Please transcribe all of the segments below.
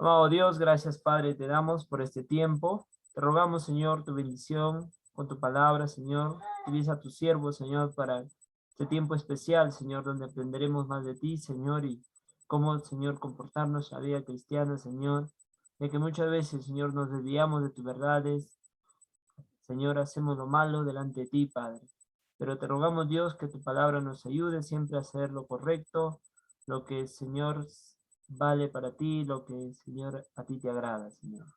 Amado Dios, gracias Padre, te damos por este tiempo. Te rogamos, Señor, tu bendición con tu palabra, Señor. Utiliza a tu siervo, Señor, para este tiempo especial, Señor, donde aprenderemos más de ti, Señor, y cómo, Señor, comportarnos en la vida cristiana, Señor. Ya que muchas veces, Señor, nos desviamos de tus verdades. Señor, hacemos lo malo delante de ti, Padre. Pero te rogamos, Dios, que tu palabra nos ayude siempre a hacer lo correcto, lo que, Señor, vale para ti, lo que, Señor, a ti te agrada, Señor.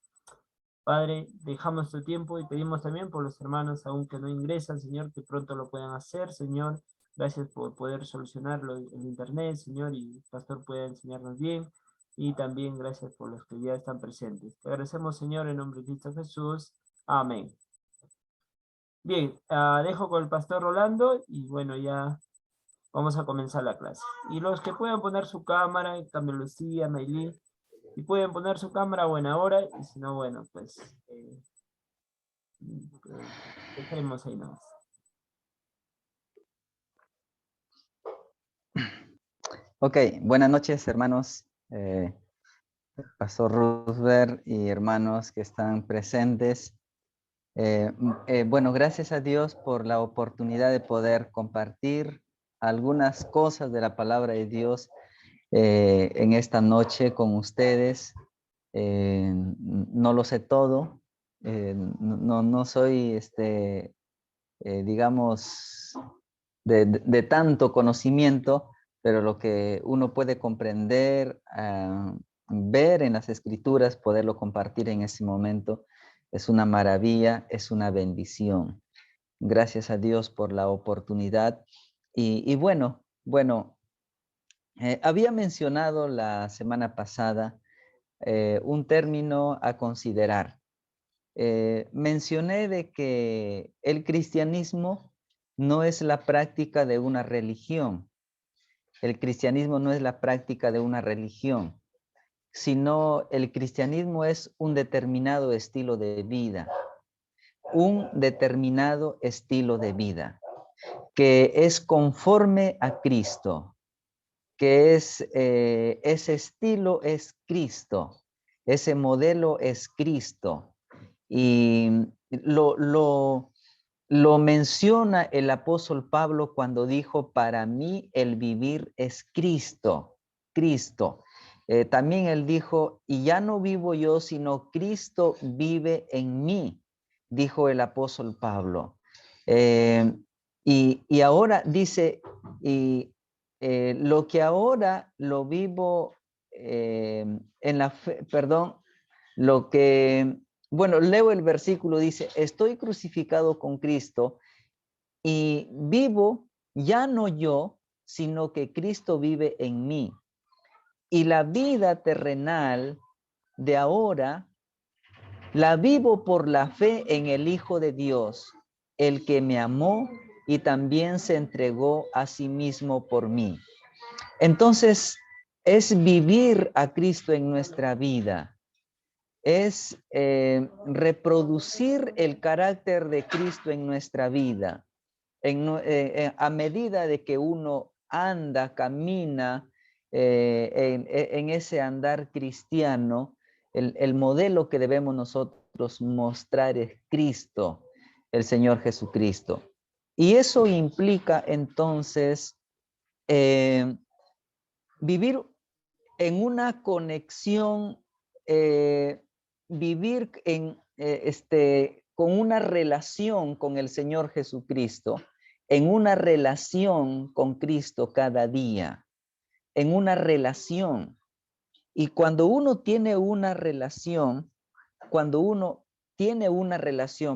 Padre, dejamos tu tiempo y pedimos también por los hermanos aún que no ingresan, Señor, que pronto lo puedan hacer, Señor. Gracias por poder solucionarlo en internet, Señor, y el pastor pueda enseñarnos bien. Y también gracias por los que ya están presentes. Te agradecemos, Señor, en nombre de Cristo Jesús. Amén. Bien, dejo con el pastor Rolando y bueno, ya vamos a comenzar la clase. Y los que puedan poner su cámara, también Lucía, Nailí, y pueden poner su cámara a buena hora, y si no, bueno, pues dejaremos ahí nomás. Ok, buenas noches, hermanos, Pastor Roosevelt y hermanos que están presentes. Bueno, gracias a Dios por la oportunidad de poder compartir algunas cosas de la palabra de Dios en esta noche con ustedes. No lo sé todo, no soy, digamos, de tanto conocimiento, pero lo que uno puede comprender, ver en las escrituras, poderlo compartir en ese momento, es una maravilla, es una bendición. Gracias a Dios por la oportunidad. Y bueno, había mencionado la semana pasada un término a considerar. Mencioné de que el cristianismo no es la práctica de una religión. El cristianismo no es la práctica de una religión, sino el cristianismo es un determinado estilo de vida. Un determinado estilo de vida que es conforme a Cristo, que es ese estilo es Cristo, ese modelo es Cristo. Y lo menciona el apóstol Pablo cuando dijo, para mí el vivir es Cristo, Cristo. También él dijo, y ya no vivo yo, sino Cristo vive en mí, dijo el apóstol Pablo. Y ahora dice, lo que ahora lo vivo en la fe, perdón, lo que, bueno, leo el versículo, dice, estoy crucificado con Cristo y vivo ya no yo, sino que Cristo vive en mí. Y la vida terrenal de ahora la vivo por la fe en el Hijo de Dios, el que me amó y también se entregó a sí mismo por mí. Entonces, es vivir a Cristo en nuestra vida. Es reproducir el carácter de Cristo en nuestra vida. A medida de que uno anda, camina en ese andar cristiano, el modelo que debemos nosotros mostrar es Cristo, el Señor Jesucristo. Y eso implica entonces vivir en una conexión, vivir con una relación con el Señor Jesucristo, en una relación con Cristo cada día, en una relación. Y cuando uno tiene una relación,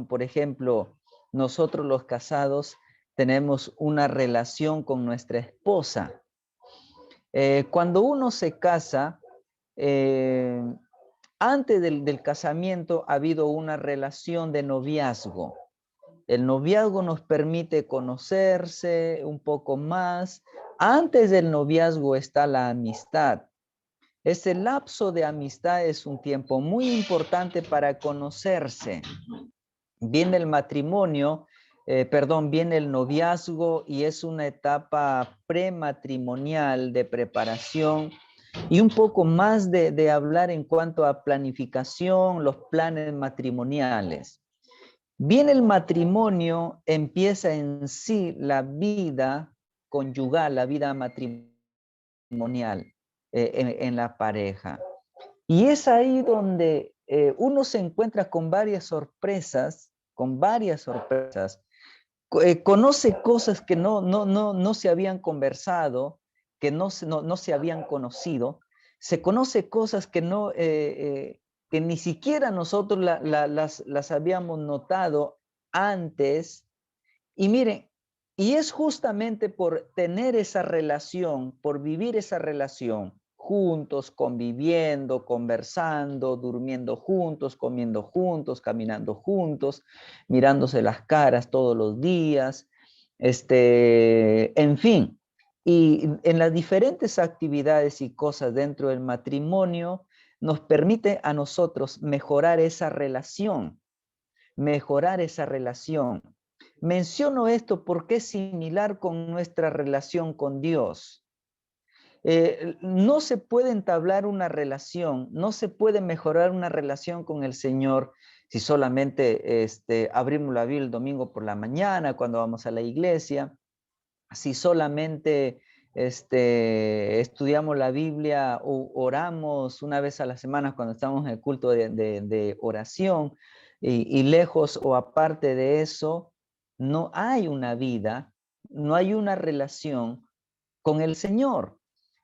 por ejemplo, nosotros los casados tenemos una relación con nuestra esposa. Cuando uno se casa, antes del casamiento ha habido una relación de noviazgo. El noviazgo nos permite conocerse un poco más. Antes del noviazgo está la amistad. Ese lapso de amistad es un tiempo muy importante para conocerse. Viene el matrimonio, viene el noviazgo y es una etapa prematrimonial de preparación y un poco más de hablar en cuanto a planificación, los planes matrimoniales. Bien, el matrimonio empieza en sí la vida conyugal, la vida matrimonial en la pareja. Y es ahí donde uno se encuentra con varias sorpresas, conoce cosas que no se habían conversado, que no se habían conocido, se conoce cosas que ni siquiera nosotros las habíamos notado antes. Y miren, y es justamente por tener esa relación, por vivir esa relación, juntos, conviviendo, conversando, durmiendo juntos, comiendo juntos, caminando juntos, mirándose las caras todos los días, en fin. Y en las diferentes actividades y cosas dentro del matrimonio nos permite a nosotros mejorar esa relación, mejorar esa relación. Menciono esto porque es similar con nuestra relación con Dios. No se puede entablar una relación, no se puede mejorar una relación con el Señor si solamente abrimos la Biblia el domingo por la mañana cuando vamos a la iglesia, si solamente estudiamos la Biblia o oramos una vez a la semana cuando estamos en el culto de oración, y lejos o aparte de eso, no hay una vida, no hay una relación con el Señor.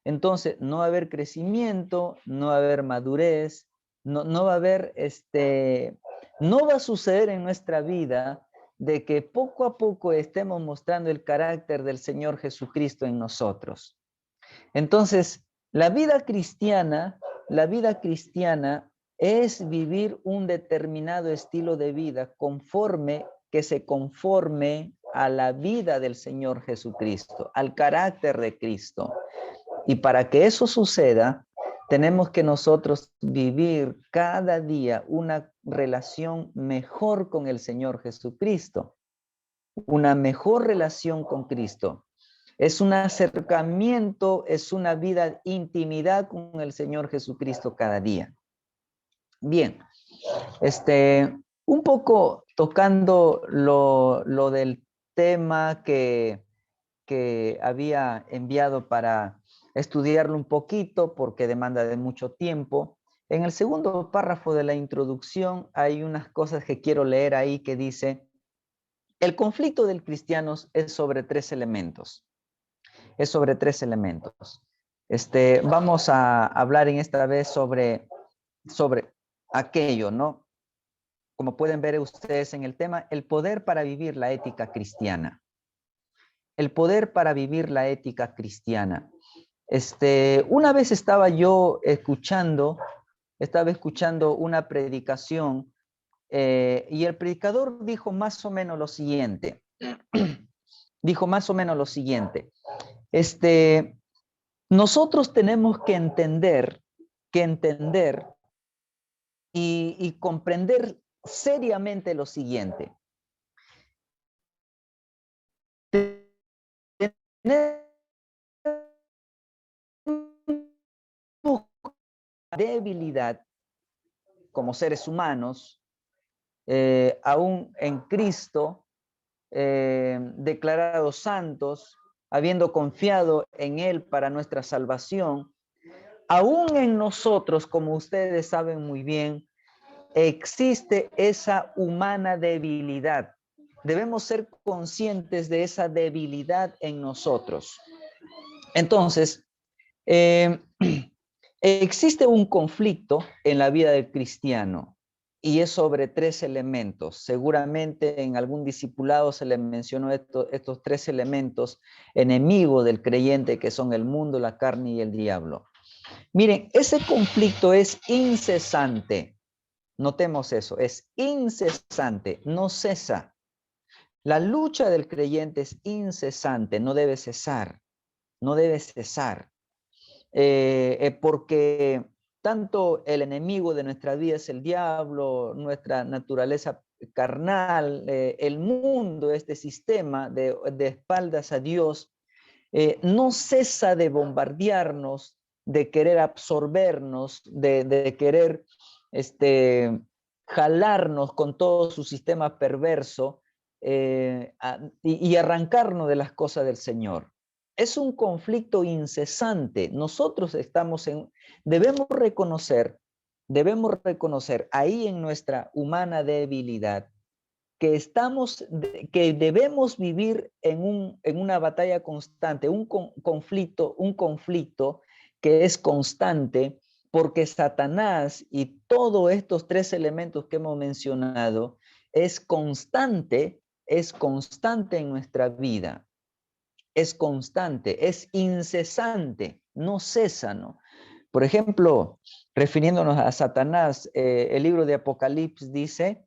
Entonces, no va a haber crecimiento, no va a haber madurez, no va a haber, no va a suceder en nuestra vida de que poco a poco estemos mostrando el carácter del Señor Jesucristo en nosotros. Entonces, la vida cristiana es vivir un determinado estilo de vida que se conforme a la vida del Señor Jesucristo, al carácter de Cristo. Y para que eso suceda, tenemos que nosotros vivir cada día una relación mejor con el Señor Jesucristo, una mejor relación con Cristo. Es un acercamiento, es una vida, intimidad con el Señor Jesucristo cada día. Bien, un poco tocando lo del tema que había enviado para estudiarlo un poquito porque demanda de mucho tiempo. En el segundo párrafo de la introducción hay unas cosas que quiero leer ahí que dice: el conflicto del cristiano es sobre tres elementos. Es sobre tres elementos. Vamos a hablar en esta vez sobre aquello, ¿no? Como pueden ver ustedes en el tema, el poder para vivir la ética cristiana. El poder para vivir la ética cristiana. Una vez estaba escuchando una predicación y el predicador dijo más o menos lo siguiente. Nosotros tenemos que entender y comprender seriamente lo siguiente. Tenemos debilidad como seres humanos, aún en Cristo, declarados santos, habiendo confiado en Él para nuestra salvación, aún en nosotros, como ustedes saben muy bien, existe esa humana debilidad. Debemos ser conscientes de esa debilidad en nosotros. Entonces, existe un conflicto en la vida del cristiano y es sobre tres elementos. Seguramente en algún discipulado se le mencionó estos tres elementos enemigos del creyente, que son el mundo, la carne y el diablo. Miren, ese conflicto es incesante. Notemos eso, es incesante, no cesa. La lucha del creyente es incesante, no debe cesar, porque tanto el enemigo de nuestra vida es el diablo, nuestra naturaleza carnal, el mundo, este sistema de espaldas a Dios, no cesa de bombardearnos, de querer absorbernos, de querer jalarnos con todo su sistema perverso y arrancarnos de las cosas del Señor. Es un conflicto incesante. Nosotros debemos reconocer ahí en nuestra humana debilidad que debemos vivir en una batalla constante, un conflicto que es constante, porque Satanás y todos estos tres elementos que hemos mencionado es constante en nuestra vida. Es constante, es incesante, no cesa, ¿no? Por ejemplo, refiriéndonos a Satanás, el libro de Apocalipsis dice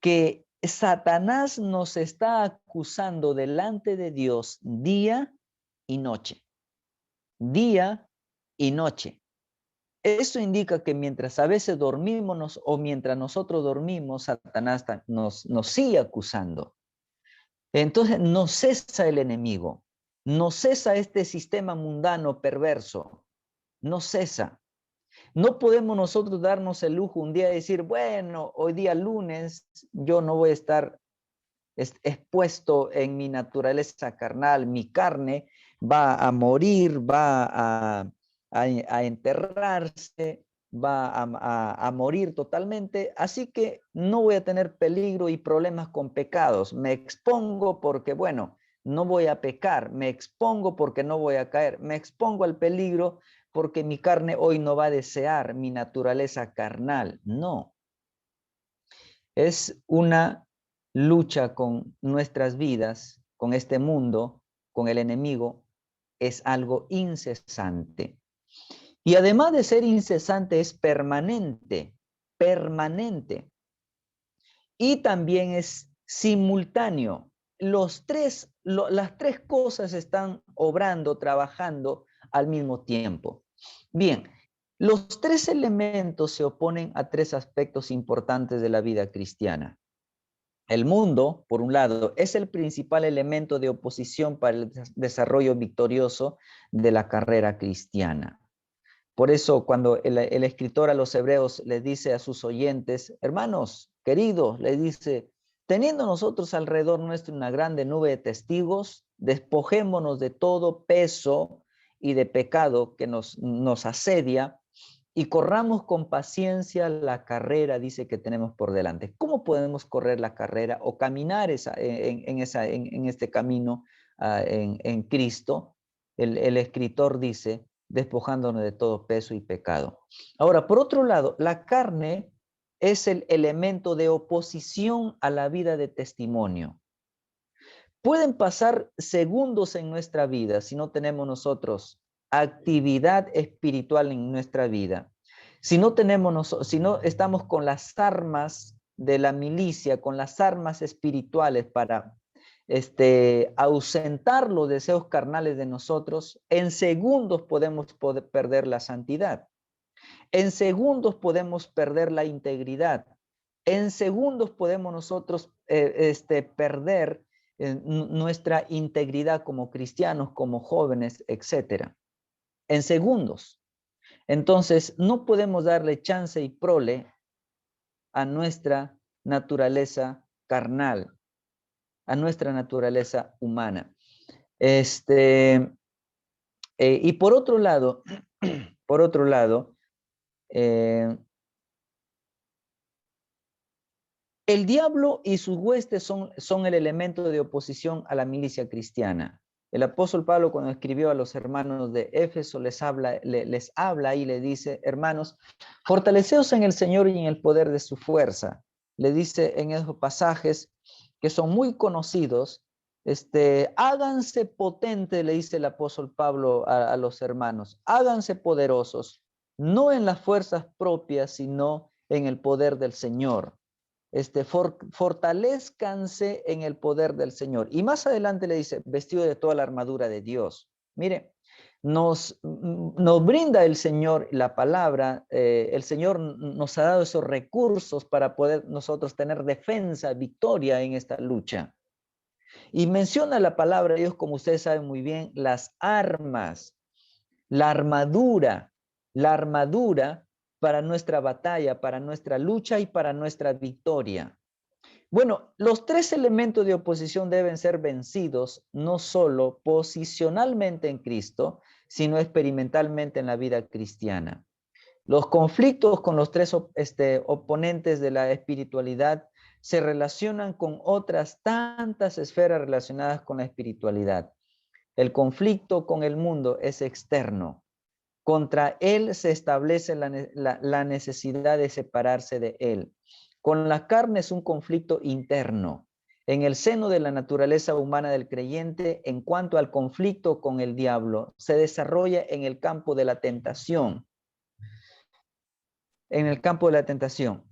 que Satanás nos está acusando delante de Dios día y noche. Día y noche. Eso indica que mientras a veces dormimos o mientras nosotros dormimos, Satanás nos sigue acusando. Entonces no cesa el enemigo, no cesa este sistema mundano perverso, no cesa. No podemos nosotros darnos el lujo un día de decir, bueno, hoy día lunes yo no voy a estar expuesto en mi naturaleza carnal, mi carne va a morir, va a enterrarse, va a morir totalmente, así que no voy a tener peligro y problemas con pecados. Me expongo porque, bueno, no voy a pecar, me expongo porque no voy a caer, me expongo al peligro porque mi carne hoy no va a desear mi naturaleza carnal. No. Es una lucha con nuestras vidas, con este mundo, con el enemigo, es algo incesante. Y además de ser incesante, es permanente, permanente. Y también es simultáneo. Las tres cosas están obrando, trabajando al mismo tiempo. Bien, los tres elementos se oponen a tres aspectos importantes de la vida cristiana. El mundo, por un lado, es el principal elemento de oposición para el desarrollo victorioso de la carrera cristiana. Por eso, cuando el escritor a los hebreos les dice a sus oyentes, hermanos, queridos, les dice, teniendo nosotros alrededor nuestro una grande nube de testigos, despojémonos de todo peso y de pecado que nos asedia y corramos con paciencia la carrera, dice, que tenemos por delante. ¿Cómo podemos correr la carrera o caminar en este camino en Cristo? El escritor dice, despojándonos de todo peso y pecado. Ahora, por otro lado, la carne es el elemento de oposición a la vida de testimonio. Pueden pasar segundos en nuestra vida si no tenemos nosotros actividad espiritual en nuestra vida. Si no estamos con las armas de la milicia, con las armas espirituales para ausentar los deseos carnales de nosotros, en segundos podemos perder la santidad. En segundos podemos perder la integridad. En segundos podemos nosotros perder nuestra integridad como cristianos, como jóvenes, etc. En segundos. Entonces, no podemos darle chance y prole a nuestra naturaleza carnal, a nuestra naturaleza humana. Y por otro lado, el diablo y sus huestes son el elemento de oposición a la milicia cristiana. El apóstol Pablo, cuando escribió a los hermanos de Éfeso, les habla y le dice, hermanos, fortaleceos en el Señor y en el poder de su fuerza. Le dice en esos pasajes que son muy conocidos, háganse potentes, le dice el apóstol Pablo a los hermanos, háganse poderosos, no en las fuerzas propias, sino en el poder del Señor. Fortalezcanse en el poder del Señor. Y más adelante le dice, vestido de toda la armadura de Dios. Mire, nos brinda el Señor la palabra, el Señor nos ha dado esos recursos para poder nosotros tener defensa, victoria en esta lucha. Y menciona la palabra de Dios, como ustedes saben muy bien, las armas. la armadura para nuestra batalla, para nuestra lucha y para nuestra victoria. Bueno, los tres elementos de oposición deben ser vencidos no solo posicionalmente en Cristo, sino experimentalmente en la vida cristiana. Los conflictos con los tres oponentes de la espiritualidad se relacionan con otras tantas esferas relacionadas con la espiritualidad. El conflicto con el mundo es externo. Contra él se establece la necesidad de separarse de él. Con la carne es un conflicto interno, en el seno de la naturaleza humana del creyente. En cuanto al conflicto con el diablo, se desarrolla en el campo de la tentación.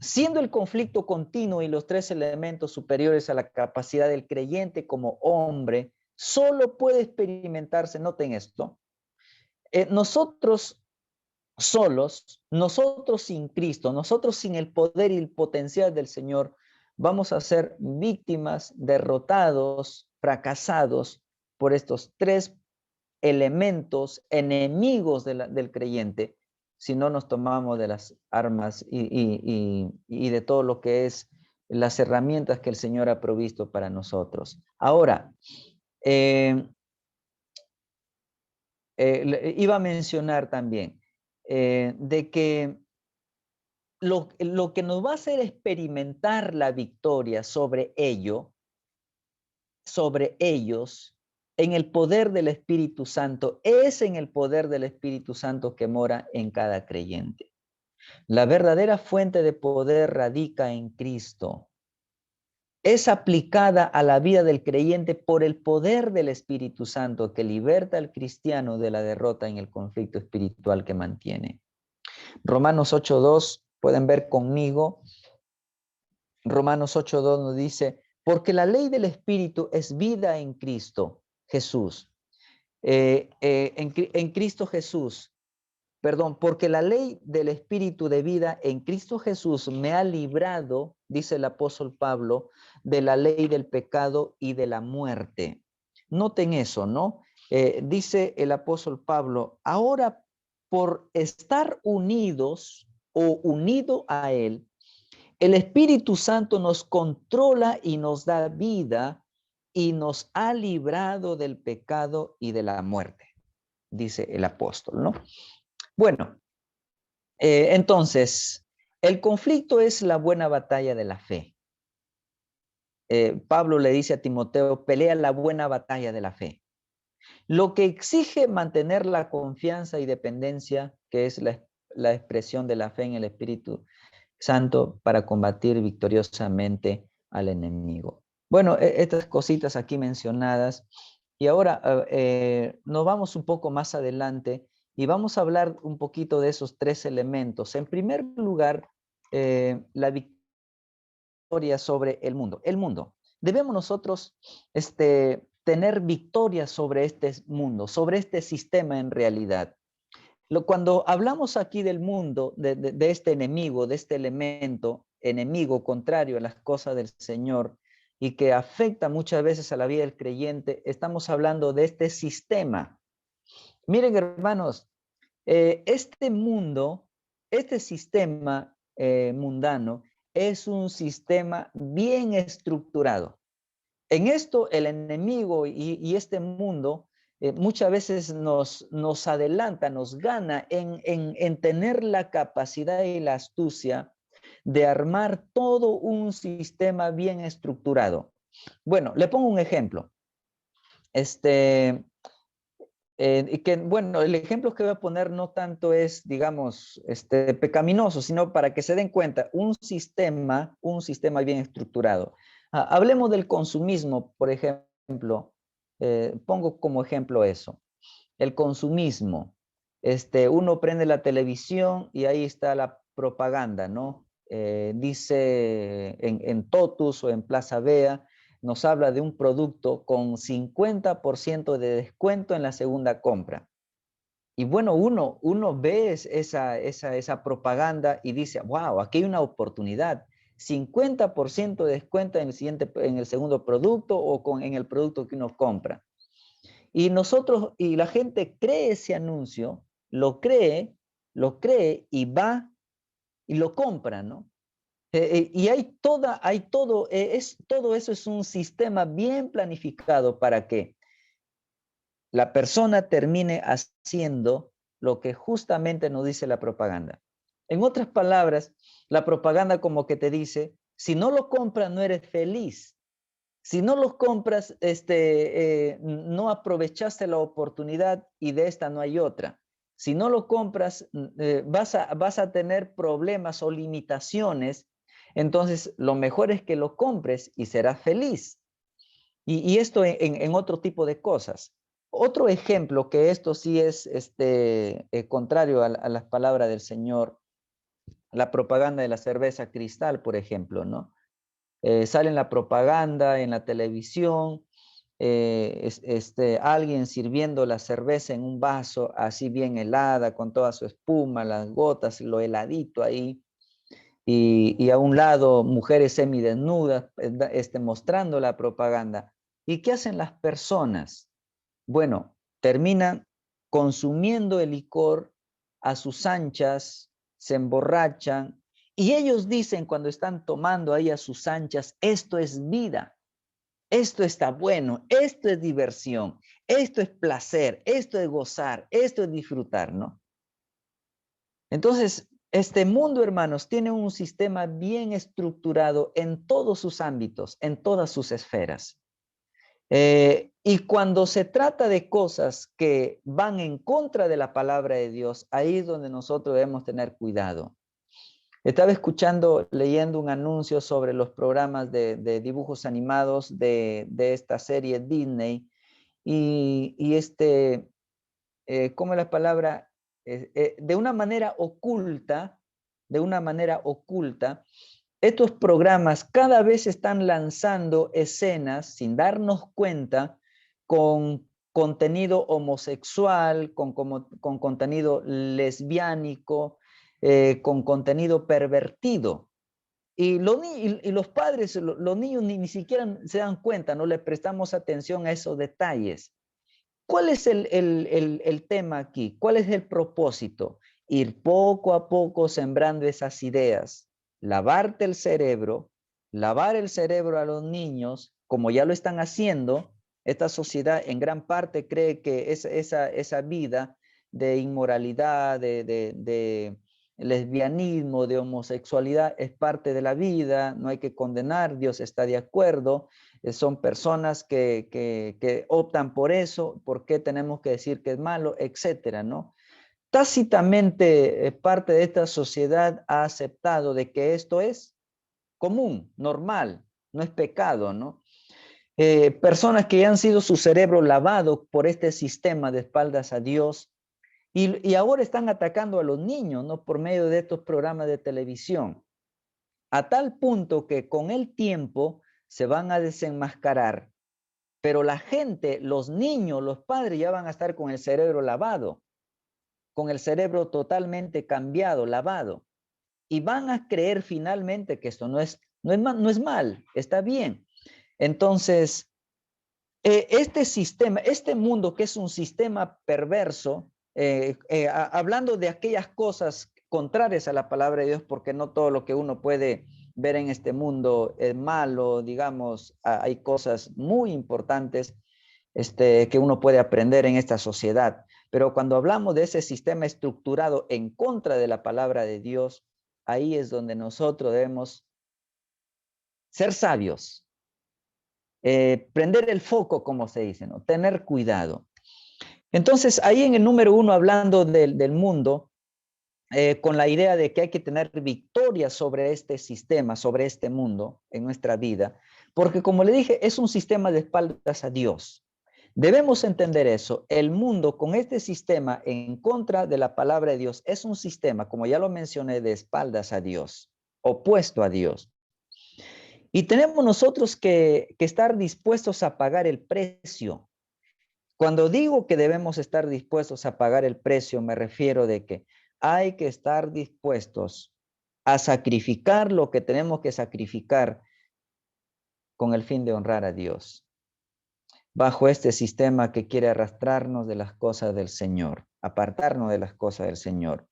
Siendo el conflicto continuo y los tres elementos superiores a la capacidad del creyente como hombre, solo puede experimentarse, noten esto, nosotros solos, nosotros sin Cristo, nosotros sin el poder y el potencial del Señor, vamos a ser víctimas, derrotados, fracasados por estos tres elementos enemigos del creyente, si no nos tomamos de las armas y de todo lo que es las herramientas que el Señor ha provisto para nosotros. Ahora, iba a mencionar también de que lo que nos va a hacer experimentar la victoria sobre ellos, en el poder del Espíritu Santo, es en el poder del Espíritu Santo que mora en cada creyente. La verdadera fuente de poder radica en Cristo. Es aplicada a la vida del creyente por el poder del Espíritu Santo que liberta al cristiano de la derrota en el conflicto espiritual que mantiene. Romanos 8:2, pueden ver conmigo. Romanos 8:2 nos dice, porque la ley del Espíritu es vida en Cristo Jesús. En Cristo Jesús, perdón, porque la ley del Espíritu de vida en Cristo Jesús me ha librado, dice el apóstol Pablo, de la ley del pecado y de la muerte. Noten eso, ¿no? Dice el apóstol Pablo, ahora por estar unidos o unido a Él, el Espíritu Santo nos controla y nos da vida y nos ha librado del pecado y de la muerte, dice el apóstol, ¿no? Bueno, entonces, el conflicto es la buena batalla de la fe. Pablo le dice a Timoteo, pelea la buena batalla de la fe. Lo que exige mantener la confianza y dependencia, que es la expresión de la fe en el Espíritu Santo para combatir victoriosamente al enemigo. Bueno, estas cositas aquí mencionadas. Y ahora nos vamos un poco más adelante y vamos a hablar un poquito de esos tres elementos. En primer lugar, la victoria sobre el mundo. El mundo. Debemos nosotros tener victoria sobre este mundo, sobre este sistema en realidad. Cuando hablamos aquí del mundo, de este enemigo, de este elemento enemigo contrario a las cosas del Señor y que afecta muchas veces a la vida del creyente, estamos hablando de este sistema. Miren, hermanos, este mundo, este sistema mundano es un sistema bien estructurado. En esto el enemigo y este mundo muchas veces nos adelanta, nos gana en tener la capacidad y la astucia de armar todo un sistema bien estructurado. Bueno, le pongo un ejemplo. Bueno, el ejemplo que voy a poner no tanto es, digamos, pecaminoso, sino para que se den cuenta, un sistema bien estructurado. Hablemos del consumismo, por ejemplo. Pongo como ejemplo eso. El consumismo. Uno prende la televisión y ahí está la propaganda, ¿no? Dice en Totus o en Plaza Vea, nos habla de un producto con 50% de descuento en la segunda compra. Y bueno, uno ve esa propaganda y dice, wow, aquí hay una oportunidad. 50% de descuento en el segundo producto o en el producto que uno compra. Y la gente cree ese anuncio lo cree y va y lo compra, ¿no? Y todo eso es un sistema bien planificado para que la persona termine haciendo lo que justamente nos dice la propaganda. En otras palabras, la propaganda como que te dice, si no lo compras no eres feliz. Si no los compras, no aprovechaste la oportunidad y de esta no hay otra. Si no lo compras, vas a tener problemas o limitaciones. Entonces, lo mejor es que lo compres y serás feliz. Y esto en otro tipo de cosas. Otro ejemplo, que esto sí es contrario a las palabras del Señor, la propaganda de la cerveza Cristal, por ejemplo, ¿no? Sale en la propaganda, en la televisión, alguien sirviendo la cerveza en un vaso así bien helada, con toda su espuma, las gotas, lo heladito ahí, y a un lado mujeres semidesnudas mostrando la propaganda. ¿Y qué hacen las personas? Bueno, terminan consumiendo el licor a sus anchas, se emborrachan, y ellos dicen cuando están tomando ahí a sus anchas, esto es vida, esto está bueno, esto es diversión, esto es placer, esto es gozar, esto es disfrutar, ¿no? Entonces, este mundo, hermanos, tiene un sistema bien estructurado en todos sus ámbitos, en todas sus esferas. Y cuando se trata de cosas que van en contra de la palabra de Dios, ahí es donde nosotros debemos tener cuidado. Estaba leyendo un anuncio sobre los programas de dibujos animados de esta serie Disney y ¿cómo es la palabra? De una manera oculta, estos programas cada vez están lanzando escenas sin darnos cuenta con contenido homosexual, con contenido lesbiánico, con contenido pervertido. Y los padres, los niños ni siquiera se dan cuenta, no le prestamos atención a esos detalles. ¿Cuál es el tema aquí? ¿Cuál es el propósito? Ir poco a poco sembrando esas ideas, lavar el cerebro a los niños, como ya lo están haciendo. Esta sociedad en gran parte cree que esa vida de inmoralidad, de lesbianismo, de homosexualidad es parte de la vida, no hay que condenar, Dios está de acuerdo. Son personas que optan por eso, ¿por qué tenemos que decir que es malo? Etcétera, ¿no? Tácitamente, parte de esta sociedad ha aceptado de que esto es común, normal, no es pecado, ¿no? Personas que han sido su cerebro lavado por este sistema de espaldas a Dios y ahora están atacando a los niños, ¿no? Por medio de estos programas de televisión, a tal punto que con el tiempo se van a desenmascarar, pero la gente, los niños, los padres ya van a estar con el cerebro lavado, con el cerebro totalmente cambiado, lavado, y van a creer finalmente que esto no es mal, está bien. Entonces, este sistema, este mundo que es un sistema perverso, hablando de aquellas cosas contrarias a la palabra de Dios, porque no todo lo que uno puede ver en este mundo es malo, digamos, hay cosas muy importantes que uno puede aprender en esta sociedad. Pero cuando hablamos de ese sistema estructurado en contra de la palabra de Dios, ahí es donde nosotros debemos ser sabios, prender el foco, como se dice, ¿no? Tener cuidado. Entonces, ahí en el número 1, hablando del mundo, con la idea de que hay que tener victoria sobre este sistema, sobre este mundo en nuestra vida, porque como le dije, es un sistema de espaldas a Dios. Debemos entender eso. El mundo con este sistema en contra de la palabra de Dios es un sistema, como ya lo mencioné, de espaldas a Dios, opuesto a Dios. Y tenemos nosotros que estar dispuestos a pagar el precio. Cuando digo que debemos estar dispuestos a pagar el precio, me refiero de que hay que estar dispuestos a sacrificar lo que tenemos que sacrificar con el fin de honrar a Dios, bajo este sistema que quiere arrastrarnos de las cosas del Señor. apartarnos de las cosas del Señor.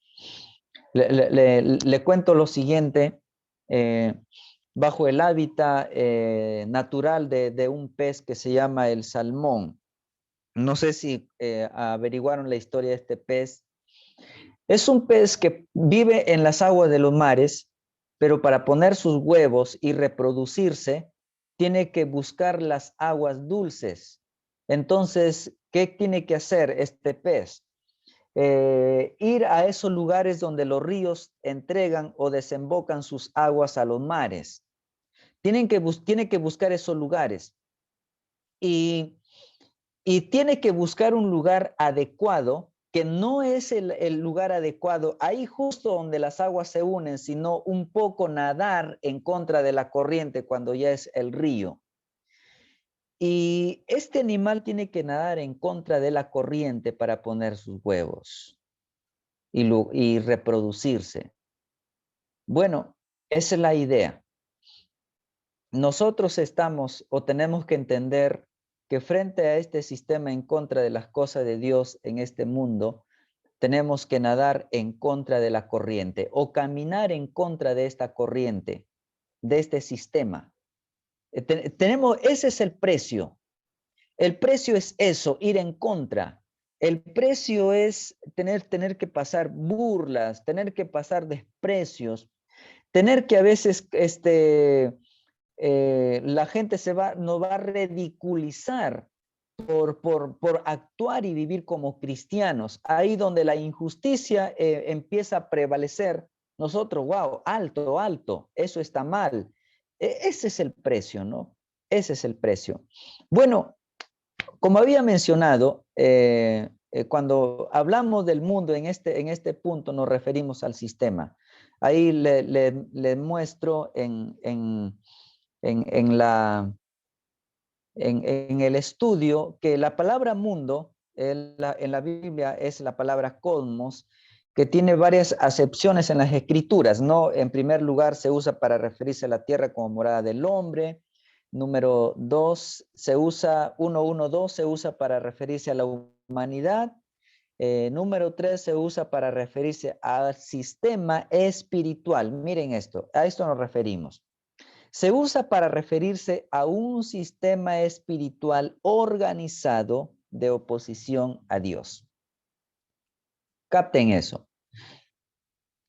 Le cuento lo siguiente, bajo el hábitat natural de un pez que se llama el salmón. No sé si averiguaron la historia de este pez. Es un pez que vive en las aguas de los mares, pero para poner sus huevos y reproducirse, tiene que buscar las aguas dulces. Entonces, ¿qué tiene que hacer este pez? Ir a esos lugares donde los ríos entregan o desembocan sus aguas a los mares. Tiene que buscar esos lugares. Y tiene que buscar un lugar adecuado, que no es el lugar adecuado, ahí justo donde las aguas se unen, sino un poco nadar en contra de la corriente cuando ya es el río. Y este animal tiene que nadar en contra de la corriente para poner sus huevos y reproducirse. Bueno, esa es la idea. Nosotros estamos o tenemos que entender que frente a este sistema en contra de las cosas de Dios en este mundo, tenemos que nadar en contra de la corriente o caminar en contra de esta corriente, de este sistema. Ese es el precio. El precio es eso, ir en contra. El precio es tener que pasar burlas, tener que pasar desprecios, tener que a veces la gente nos va a ridiculizar por actuar y vivir como cristianos. Ahí donde la injusticia empieza a prevalecer, nosotros, wow, alto, alto, eso está mal. Ese es el precio, ¿no? Ese es el precio. Bueno, como había mencionado, cuando hablamos del mundo en este punto nos referimos al sistema. Ahí le muestro en el estudio que la palabra mundo en la Biblia es la palabra cosmos, que tiene varias acepciones en las escrituras, ¿no? En primer lugar se usa para referirse a la tierra como morada del hombre. Número 2 se usa, 112 se usa para referirse a la humanidad. Número 3 se usa para referirse al sistema espiritual. Miren esto, a esto nos referimos. Se usa para referirse a un sistema espiritual organizado de oposición a Dios. Capten eso.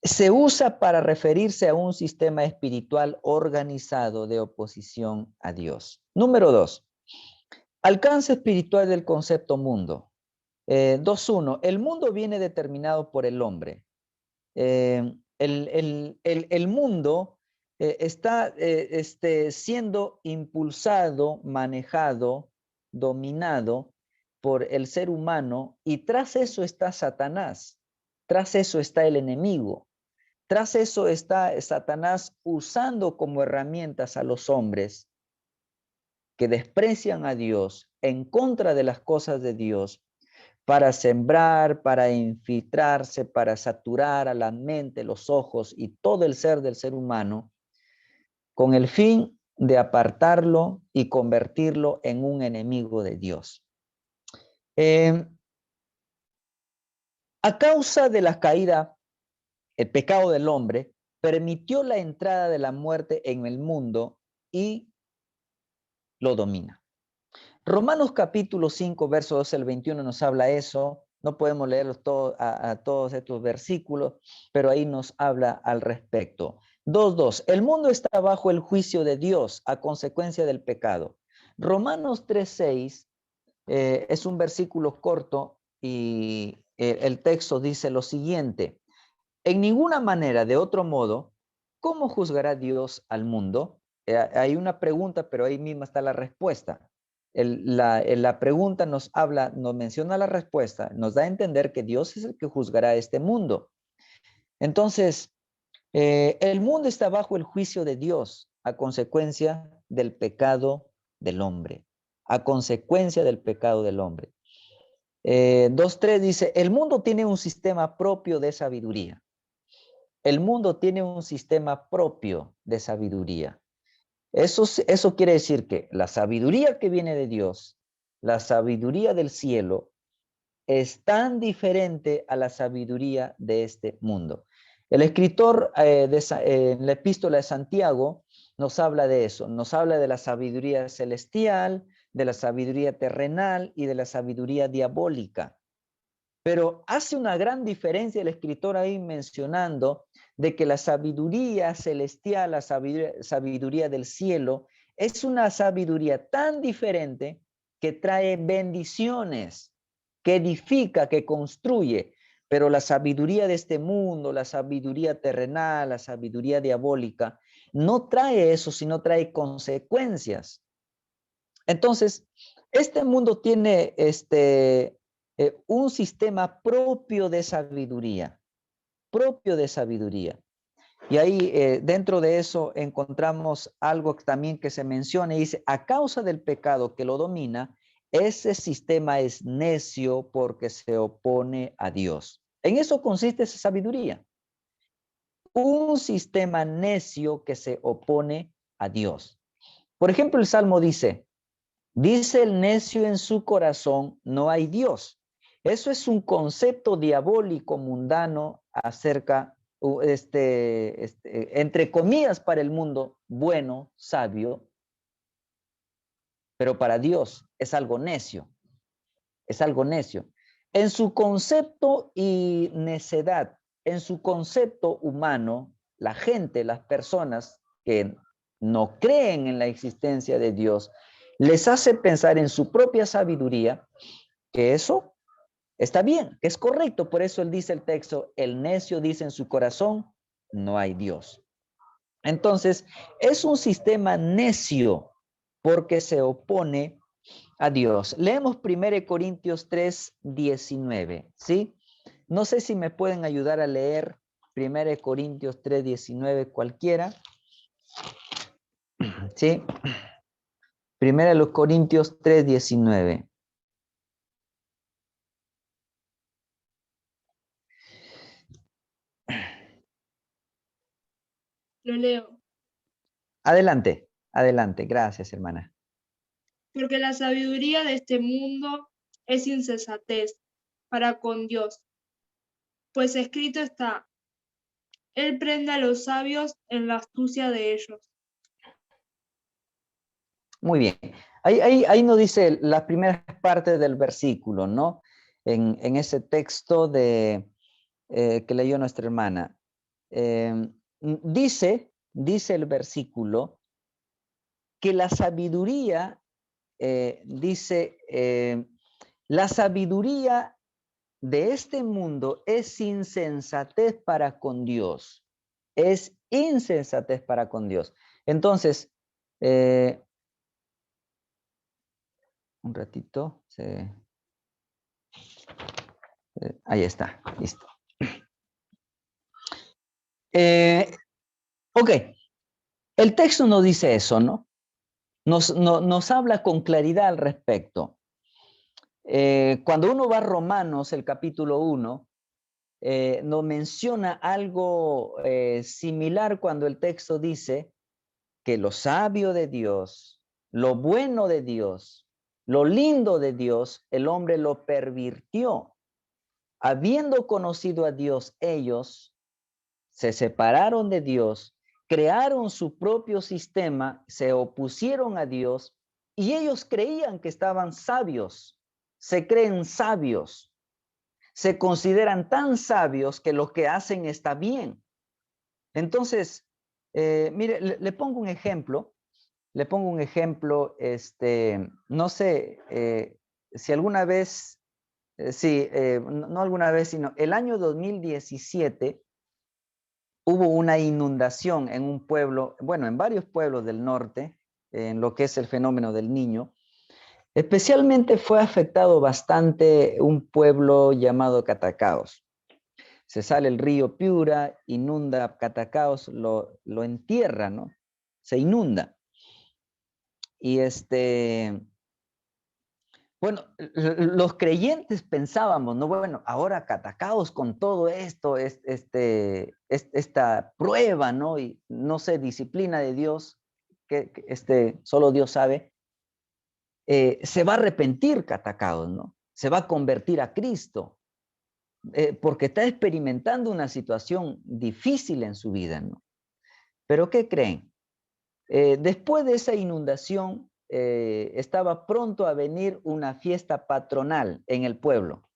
Se usa para referirse a un sistema espiritual organizado de oposición a Dios. Número 2. Alcance espiritual del concepto mundo. 2.1. El mundo viene determinado por el hombre. El mundo está siendo impulsado, manejado, dominado por el ser humano, y tras eso está Satanás, tras eso está el enemigo, tras eso está Satanás usando como herramientas a los hombres que desprecian a Dios en contra de las cosas de Dios, para sembrar, para infiltrarse, para saturar a la mente, los ojos y todo el ser del ser humano, con el fin de apartarlo y convertirlo en un enemigo de Dios. A causa de la caída, el pecado del hombre permitió la entrada de la muerte en el mundo y lo domina. Romanos capítulo 5, verso 12 al 21 nos habla eso. No podemos leerlos a todos estos versículos, pero ahí nos habla al respecto. 2.2. El mundo está bajo el juicio de Dios a consecuencia del pecado. Romanos 3.6 es un versículo corto y el texto dice lo siguiente. En ninguna manera, de otro modo, ¿cómo juzgará Dios al mundo? Hay una pregunta, pero ahí misma está la respuesta. La pregunta nos menciona la respuesta, nos da a entender que Dios es el que juzgará este mundo. Entonces, el mundo está bajo el juicio de Dios a consecuencia del pecado del hombre. A consecuencia del pecado del hombre. 2.3 dice, el mundo tiene un sistema propio de sabiduría. El mundo tiene un sistema propio de sabiduría. Eso quiere decir que la sabiduría que viene de Dios, la sabiduría del cielo, es tan diferente a la sabiduría de este mundo. El escritor en la epístola de Santiago nos habla de eso, nos habla de la sabiduría celestial, de la sabiduría terrenal y de la sabiduría diabólica. Pero hace una gran diferencia el escritor ahí mencionando de que la sabiduría celestial, la sabiduría del cielo, es una sabiduría tan diferente que trae bendiciones, que edifica, que construye. Pero la sabiduría de este mundo, la sabiduría terrenal, la sabiduría diabólica, no trae eso, sino trae consecuencias. Entonces, este mundo tiene un sistema propio de sabiduría, Y ahí dentro de eso encontramos algo también que se menciona y dice, a causa del pecado que lo domina, ese sistema es necio porque se opone a Dios. En eso consiste esa sabiduría. Un sistema necio que se opone a Dios. Por ejemplo, el Salmo dice el necio en su corazón, no hay Dios. Eso es un concepto diabólico mundano acerca, entre comillas para el mundo, bueno, sabio, pero para Dios es algo necio, es algo necio. En su concepto y necedad, en su concepto humano, la gente, las personas que no creen en la existencia de Dios, les hace pensar en su propia sabiduría que eso está bien, que es correcto. Por eso él dice el texto, el necio dice en su corazón, no hay Dios. Entonces, es un sistema necio porque se opone a Dios. Leemos 1 Corintios 3:19, ¿sí? No sé si me pueden ayudar a leer 1 Corintios 3:19 cualquiera. ¿Sí? 1 Corintios 3:19. Lo leo. Adelante, adelante. Gracias, hermana. Porque la sabiduría de este mundo es insensatez para con Dios. Pues escrito está, Él prende a los sabios en la astucia de ellos. Muy bien. Ahí nos dice las primeras partes del versículo, ¿no? En ese texto que leyó nuestra hermana. Dice el versículo que la sabiduría, la sabiduría de este mundo es insensatez para con Dios. Es insensatez para con Dios. Entonces, un ratito. Ahí está, listo. Ok, el texto nos dice eso, ¿no? Nos habla con claridad al respecto. Cuando uno va a Romanos, el capítulo 1, nos menciona algo similar cuando el texto dice que lo sabio de Dios, lo bueno de Dios, lo lindo de Dios, el hombre lo pervirtió. Habiendo conocido a Dios, ellos se separaron de Dios, crearon su propio sistema, se opusieron a Dios y ellos creían que estaban sabios, se creen sabios, se consideran tan sabios que lo que hacen está bien. Entonces, mire, le pongo un ejemplo. No sé si alguna vez, no alguna vez, sino el año 2017 hubo una inundación en un pueblo, bueno, en varios pueblos del norte, en lo que es el fenómeno del Niño. Especialmente fue afectado bastante un pueblo llamado Catacaos. Se sale el río Piura, inunda Catacaos, lo entierra, ¿no? Se inunda. Y bueno, los creyentes pensábamos, no, bueno, ahora Catacaos con todo esto, esta prueba, ¿no? Y no sé, disciplina de Dios, que solo Dios sabe, se va a arrepentir Catacaos, ¿no? se va a convertir a Cristo, porque está experimentando una situación difícil en su vida, ¿no? Pero ¿qué creen? Después de esa inundación, estaba pronto a venir una fiesta patronal en el pueblo,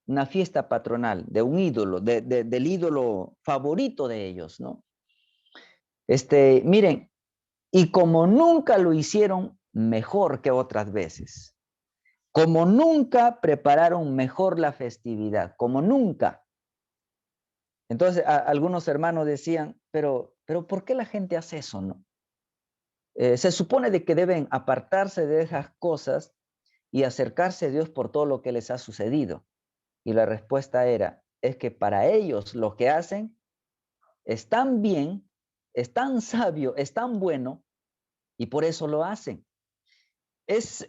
una fiesta patronal de un ídolo, del ídolo favorito de ellos, ¿no? Miren, y como nunca lo hicieron mejor que otras veces, como nunca prepararon mejor la festividad, como nunca. Entonces, algunos hermanos decían, pero ¿por qué la gente hace eso, no? Se supone de que deben apartarse de esas cosas y acercarse a Dios por todo lo que les ha sucedido. Y la respuesta era, es que para ellos lo que hacen es tan bien, es tan sabio, es tan bueno, y por eso lo hacen. Es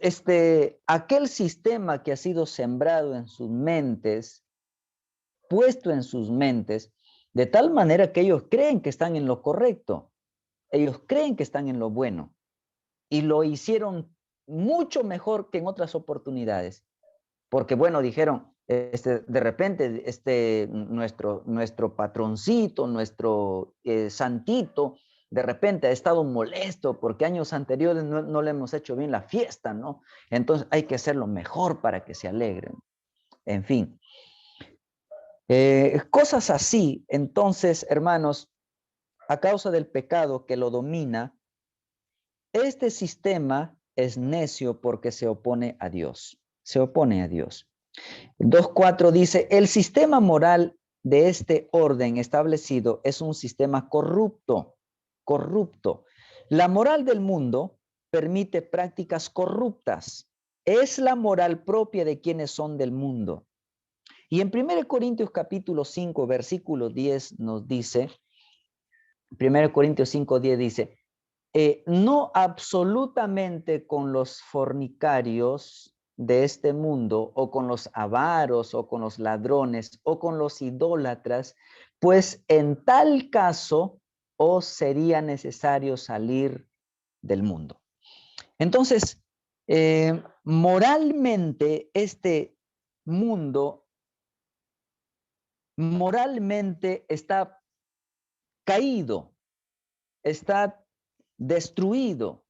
aquel sistema que ha sido sembrado en sus mentes, puesto en sus mentes, de tal manera que ellos creen que están en lo correcto, ellos creen que están en lo bueno, y lo hicieron mucho mejor que en otras oportunidades, porque bueno, dijeron, de repente, nuestro patroncito, nuestro santito, de repente ha estado molesto porque años anteriores no le hemos hecho bien la fiesta, ¿no? Entonces hay que hacerlo mejor para que se alegren. En fin, cosas así. Entonces, hermanos, a causa del pecado que lo domina, este sistema es necio porque se opone a Dios. Se opone a Dios. 2.4 dice, el sistema moral de este orden establecido es un sistema corrupto. La moral del mundo permite prácticas corruptas. Es la moral propia de quienes son del mundo. Y en 1 Corintios capítulo 5, versículo 10 nos dice, 1 Corintios 5:10 dice, no absolutamente con los fornicarios de este mundo, o con los avaros, o con los ladrones, o con los idólatras, pues en tal caso os sería necesario salir del mundo. Entonces, moralmente, este mundo moralmente está caído, está destruido.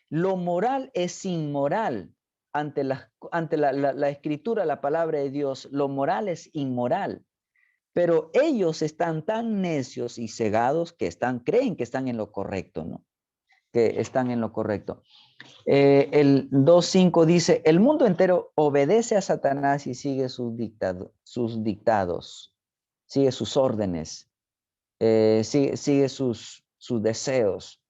Lo moral es inmoral. Ante la escritura, la palabra de Dios, lo moral es inmoral. Pero ellos están tan necios y cegados que creen que están en lo correcto, ¿no? Que están en lo correcto. El 2.5 dice, el mundo entero obedece a Satanás y sigue sus dictados, sigue sus órdenes, sigue sus deseos.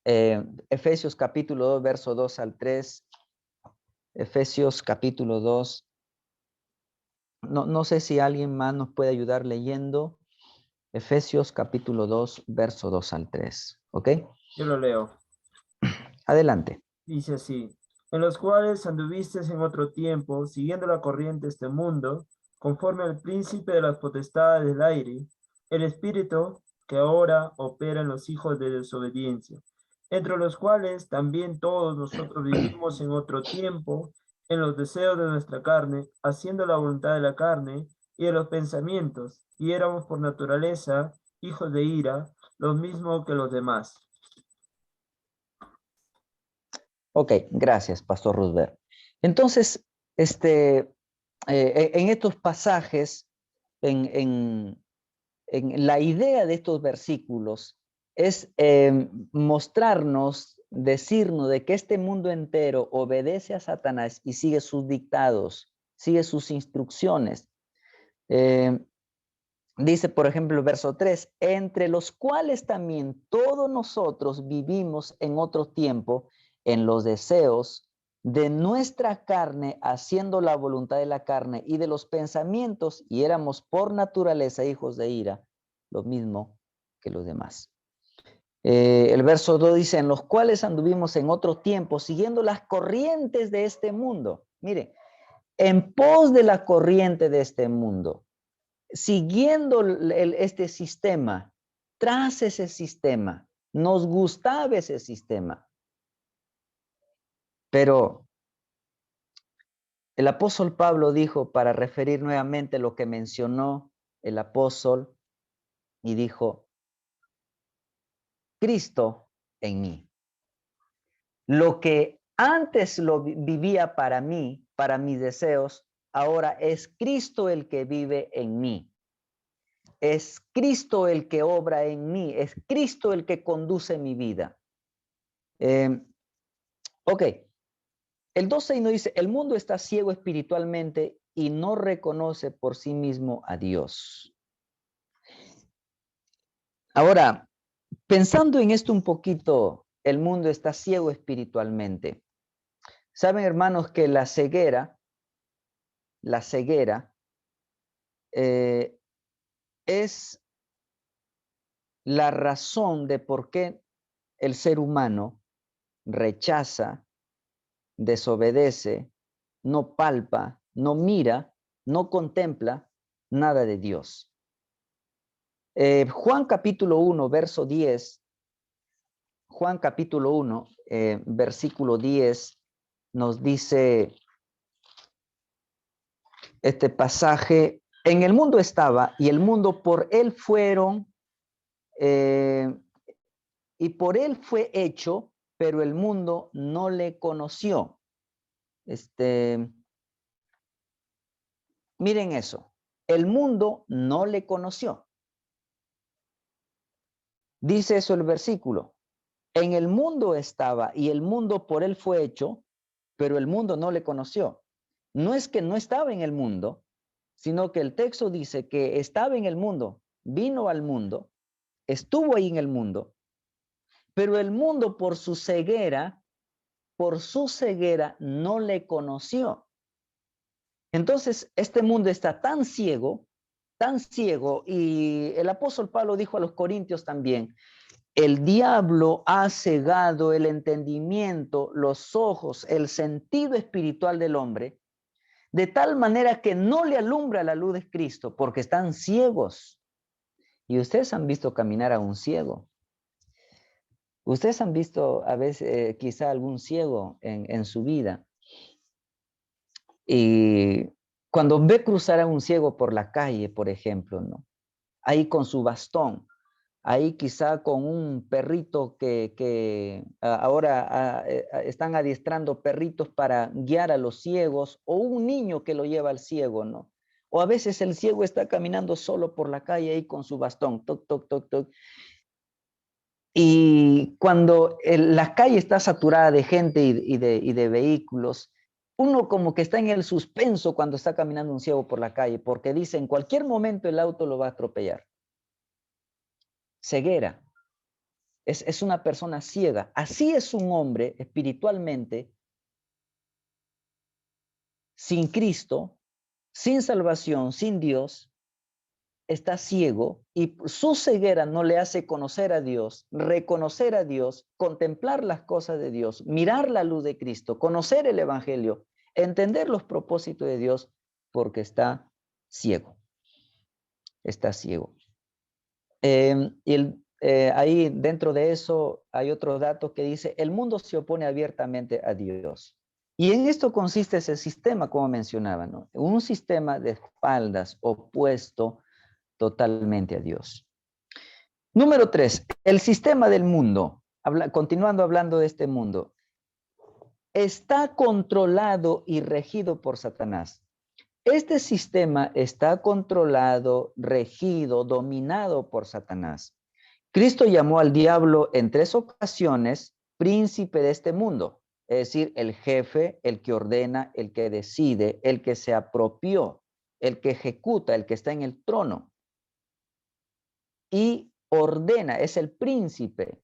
Efesios capítulo 2, verso 2 al 3. Efesios capítulo 2. No sé si alguien más nos puede ayudar leyendo. Efesios capítulo 2, verso 2 al 3. ¿Ok? Yo lo leo. Adelante. Dice así, en los cuales anduvisteis en otro tiempo, siguiendo la corriente de este mundo, conforme al príncipe de las potestades del aire, el espíritu que ahora opera en los hijos de desobediencia, entre los cuales también todos nosotros vivimos en otro tiempo, en los deseos de nuestra carne, haciendo la voluntad de la carne y de los pensamientos, y éramos por naturaleza hijos de ira, lo mismo que los demás. Ok, gracias, Pastor Roosevelt. Entonces, en estos pasajes, en la idea de estos versículos es mostrarnos, decirnos de que este mundo entero obedece a Satanás y sigue sus dictados, sigue sus instrucciones. Dice, por ejemplo, el verso 3, entre los cuales también todos nosotros vivimos en otro tiempo en los deseos de nuestra carne, haciendo la voluntad de la carne y de los pensamientos, y éramos por naturaleza hijos de ira, lo mismo que los demás. El verso 2 dice, en los cuales anduvimos en otro tiempo, siguiendo las corrientes de este mundo. Mire, en pos de la corriente de este mundo, siguiendo este sistema, tras ese sistema, nos gustaba ese sistema. Pero El apóstol Pablo dijo, para referir nuevamente lo que mencionó el apóstol, y dijo, Cristo en mí. Lo que antes lo vivía para mí, para mis deseos, ahora es Cristo el que vive en mí. Es Cristo el que obra en mí. Es Cristo el que conduce mi vida. Ok. El 2:6 nos dice, el mundo está ciego espiritualmente y no reconoce por sí mismo a Dios. Ahora, pensando en esto un poquito, el mundo está ciego espiritualmente. Saben, hermanos, que la ceguera es la razón de por qué el ser humano rechaza, desobedece, no palpa, no mira, no contempla nada de Dios. Juan capítulo 1, verso 10, Juan capítulo 1, versículo 10, nos dice este pasaje, en el mundo estaba y el mundo por él fueron y por él fue hecho, pero el mundo no le conoció. Miren eso, el mundo no le conoció. Dice eso el versículo. En el mundo estaba y el mundo por él fue hecho, pero el mundo no le conoció. No es que no estaba en el mundo, sino que el texto dice que estaba en el mundo, vino al mundo, estuvo ahí en el mundo, pero el mundo por su ceguera no le conoció. Entonces, este mundo está tan ciego, y el apóstol Pablo dijo a los corintios también, el diablo ha cegado el entendimiento, los ojos, el sentido espiritual del hombre, de tal manera que no le alumbra la luz de Cristo, porque están ciegos. Y ustedes han visto caminar a un ciego. Ustedes han visto a veces quizá algún ciego en su vida. Y cuando ve cruzar a un ciego por la calle, por ejemplo, ¿no? Ahí con su bastón, ahí quizá con un perrito que ahora están adiestrando perritos para guiar a los ciegos, o un niño que lo lleva al ciego, ¿no? O a veces el ciego está caminando solo por la calle ahí con su bastón, toc, toc, toc, toc. Y cuando la calle está saturada de gente y de vehículos, uno como que está en el suspenso cuando está caminando un ciego por la calle, porque dice, en cualquier momento el auto lo va a atropellar. Ceguera. Es una persona ciega. Así es un hombre espiritualmente, sin Cristo, sin salvación, sin Dios, está ciego y su ceguera no le hace conocer a Dios, reconocer a Dios, contemplar las cosas de Dios, mirar la luz de Cristo, conocer el Evangelio, entender los propósitos de Dios, porque está ciego. Está ciego. Ahí dentro de eso hay otro dato que dice, el mundo se opone abiertamente a Dios. Y en esto consiste ese sistema, como mencionaba, ¿no? Un sistema de espaldas opuesto totalmente a Dios. Número 3, el sistema del mundo. Continuando hablando de este mundo, está controlado y regido por Satanás. Este sistema está controlado, regido, dominado por Satanás. Cristo llamó al diablo en 3 ocasiones príncipe de este mundo, es decir, el jefe, el que ordena, el que decide, el que se apropió, el que ejecuta, el que está en el trono. Y ordena, es el príncipe.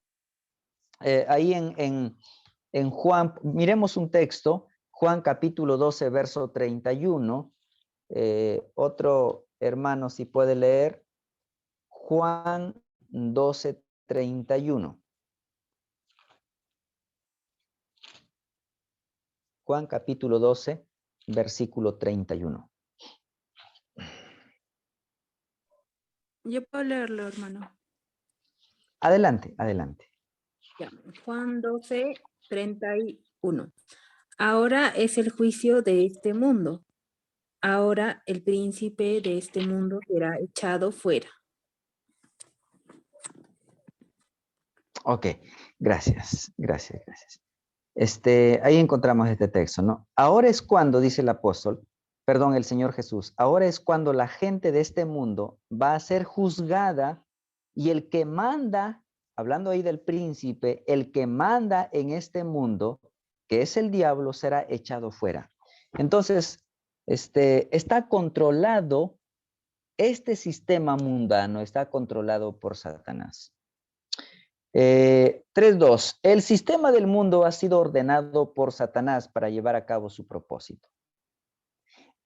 Ahí en Juan, miremos un texto, Juan capítulo 12, verso 31. Otro hermano, si puede leer, Juan 12, 31. Juan capítulo 12, versículo 31. Yo puedo leerlo, hermano. Adelante, adelante. Ya. Juan 12, 31. Ahora es el juicio de este mundo. Ahora el príncipe de este mundo será echado fuera. Ok, gracias, gracias, gracias. Ahí encontramos este texto, ¿no? Ahora es cuando, dice el apóstol, perdón, el Señor Jesús, ahora es cuando la gente de este mundo va a ser juzgada y el que manda, hablando ahí del príncipe, el que manda en este mundo, que es el diablo, será echado fuera. Entonces, está controlado, este sistema mundano está controlado por Satanás. 3.2. El sistema del mundo ha sido ordenado por Satanás para llevar a cabo su propósito.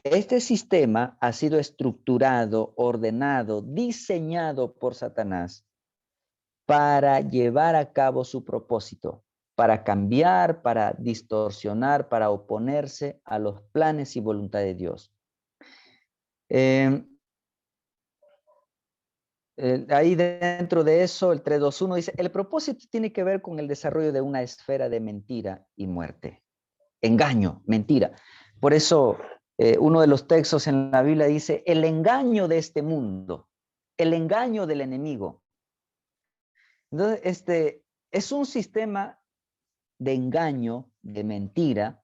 Este sistema ha sido estructurado, ordenado, diseñado por Satanás para llevar a cabo su propósito, para cambiar, para distorsionar, para oponerse a los planes y voluntad de Dios. Ahí dentro de eso, el 3.2.1 dice, el propósito tiene que ver con el desarrollo de una esfera de mentira y muerte. Engaño, mentira. Por eso, uno de los textos en la Biblia dice, el engaño de este mundo, el engaño del enemigo. Entonces, es un sistema de engaño, de mentira,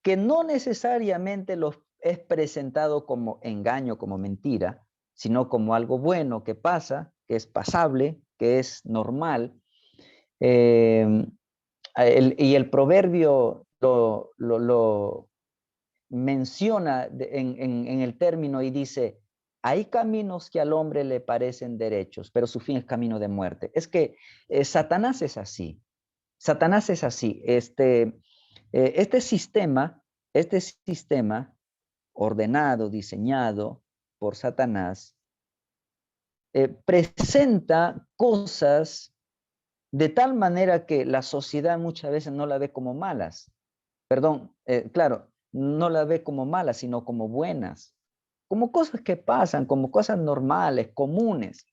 que no necesariamente es presentado como engaño, como mentira, sino como algo bueno que pasa, que es pasable, que es normal. Y el proverbio lo menciona en el término y dice, hay caminos que al hombre le parecen derechos, pero su fin es camino de muerte. Es que Satanás es así. Satanás es así. Este sistema ordenado, diseñado por Satanás, presenta cosas de tal manera que la sociedad muchas veces no la ve como malas. Perdón, claro, no la ve como malas, sino como buenas. Como cosas que pasan, como cosas normales, comunes.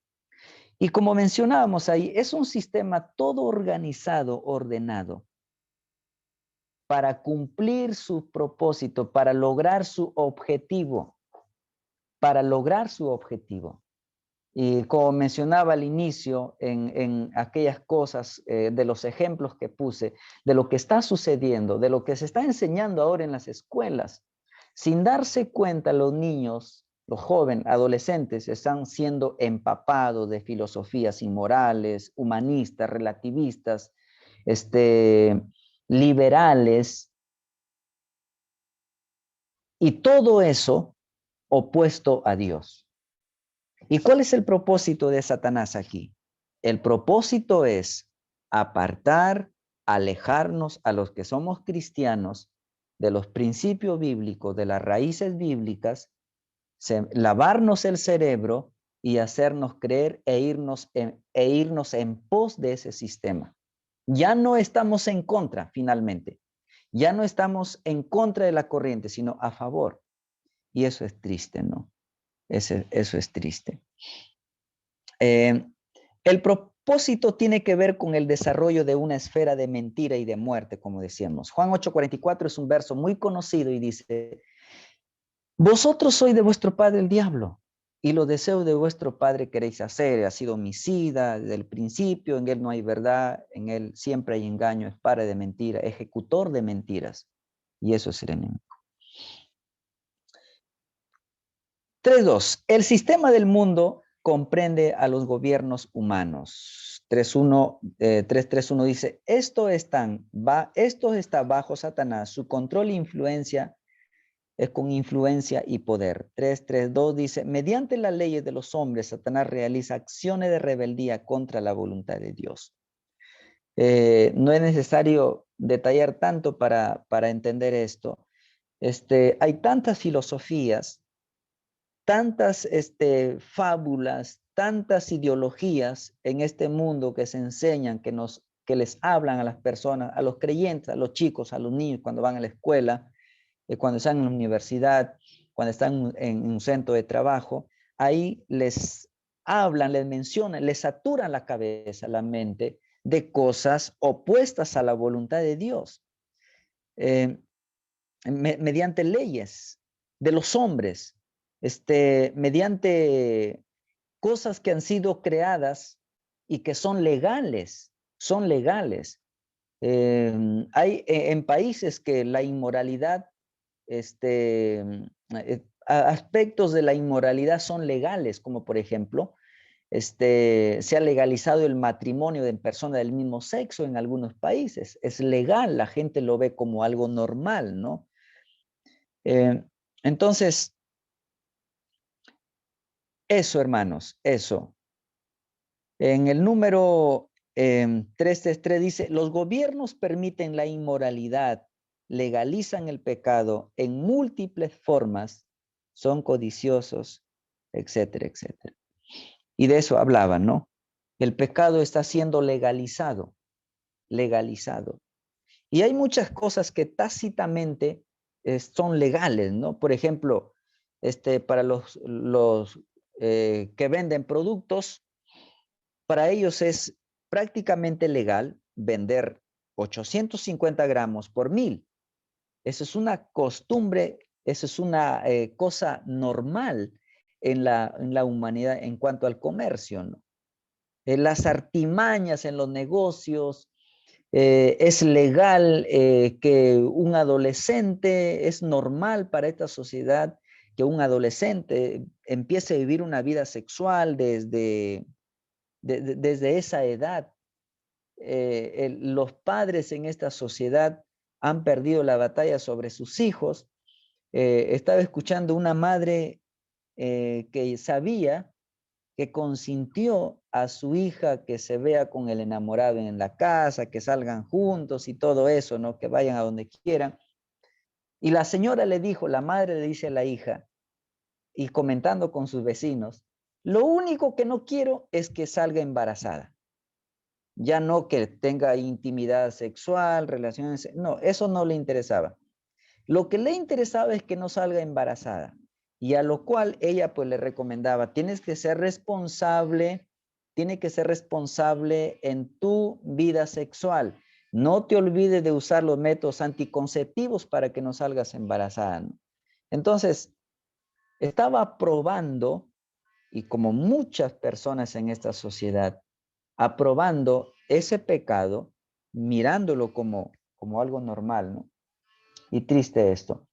Y como mencionábamos ahí, es un sistema todo organizado, ordenado, para cumplir su propósito, para lograr su objetivo. Para lograr su objetivo. Y como mencionaba al inicio, en aquellas cosas, de los ejemplos que puse, de lo que está sucediendo, de lo que se está enseñando ahora en las escuelas, sin darse cuenta los niños, los jóvenes, adolescentes, están siendo empapados de filosofías inmorales, humanistas, relativistas, liberales, y todo eso opuesto a Dios. ¿Y cuál es el propósito de Satanás aquí? El propósito es apartar, alejarnos a los que somos cristianos de los principios bíblicos, de las raíces bíblicas, lavarnos el cerebro y hacernos creer e irnos en pos de ese sistema. Ya no estamos en contra, finalmente. Ya no estamos en contra de la corriente, sino a favor. Y eso es triste, ¿no? Eso es triste. El propósito tiene que ver con el desarrollo de una esfera de mentira y de muerte, como decíamos. Juan 8:44 es un verso muy conocido y dice, vosotros sois de vuestro padre el diablo, y los deseos de vuestro padre queréis hacer. Ha sido homicida desde el principio, en él no hay verdad, en él siempre hay engaño, es padre de mentira, ejecutor de mentiras. Y eso es el enemigo. 3.2. El sistema del mundo comprende a los gobiernos humanos. 3.1 dice, esto está bajo Satanás, su control e influencia es con influencia y poder. 3.3.2 dice, mediante las leyes de los hombres, Satanás realiza acciones de rebeldía contra la voluntad de Dios. No es necesario detallar tanto para entender esto. Hay tantas filosofías, tantas fábulas, tantas ideologías en este mundo que se enseñan, que les hablan a las personas, a los creyentes, a los chicos, a los niños cuando van a la escuela, cuando están en la universidad, cuando están en un centro de trabajo. Ahí les hablan, les mencionan, les saturan la cabeza, la mente de cosas opuestas a la voluntad de Dios. mediante leyes de los hombres, mediante cosas que han sido creadas y que son legales, son legales. Hay en países que la inmoralidad, aspectos de la inmoralidad son legales, como por ejemplo, se ha legalizado el matrimonio de personas del mismo sexo en algunos países. Es legal, la gente lo ve como algo normal, ¿no? Entonces, eso, hermanos, eso. En el número 333 dice, los gobiernos permiten la inmoralidad, legalizan el pecado en múltiples formas, son codiciosos, etcétera, etcétera. Y de eso hablaban, ¿no? El pecado está siendo legalizado, legalizado. Y hay muchas cosas que tácitamente son legales, ¿no? Por ejemplo, para los que venden productos, para ellos es prácticamente legal vender 850 gramos por 1000. Eso es una costumbre, eso es una cosa normal en la humanidad en cuanto al comercio, ¿no? Las artimañas en los negocios, es legal que un adolescente, es normal para esta sociedad que un adolescente empiece a vivir una vida sexual desde esa edad. Los padres en esta sociedad han perdido la batalla sobre sus hijos. Estaba escuchando una madre que sabía que consintió a su hija que se vea con el enamorado en la casa, que salgan juntos y todo eso, ¿no? Que vayan a donde quieran. Y la señora le dijo, la madre le dice a la hija, y comentando con sus vecinos, lo único que no quiero es que salga embarazada. Ya no que tenga intimidad sexual, relaciones, no, eso no le interesaba. Lo que le interesaba es que no salga embarazada. Y a lo cual ella pues le recomendaba, tienes que ser responsable, tiene que ser responsable en tu vida sexual. No te olvides de usar los métodos anticonceptivos para que no salgas embarazada, ¿no? Entonces, estaba probando, y como muchas personas en esta sociedad, aprobando ese pecado, mirándolo como algo normal, ¿no? Y triste esto.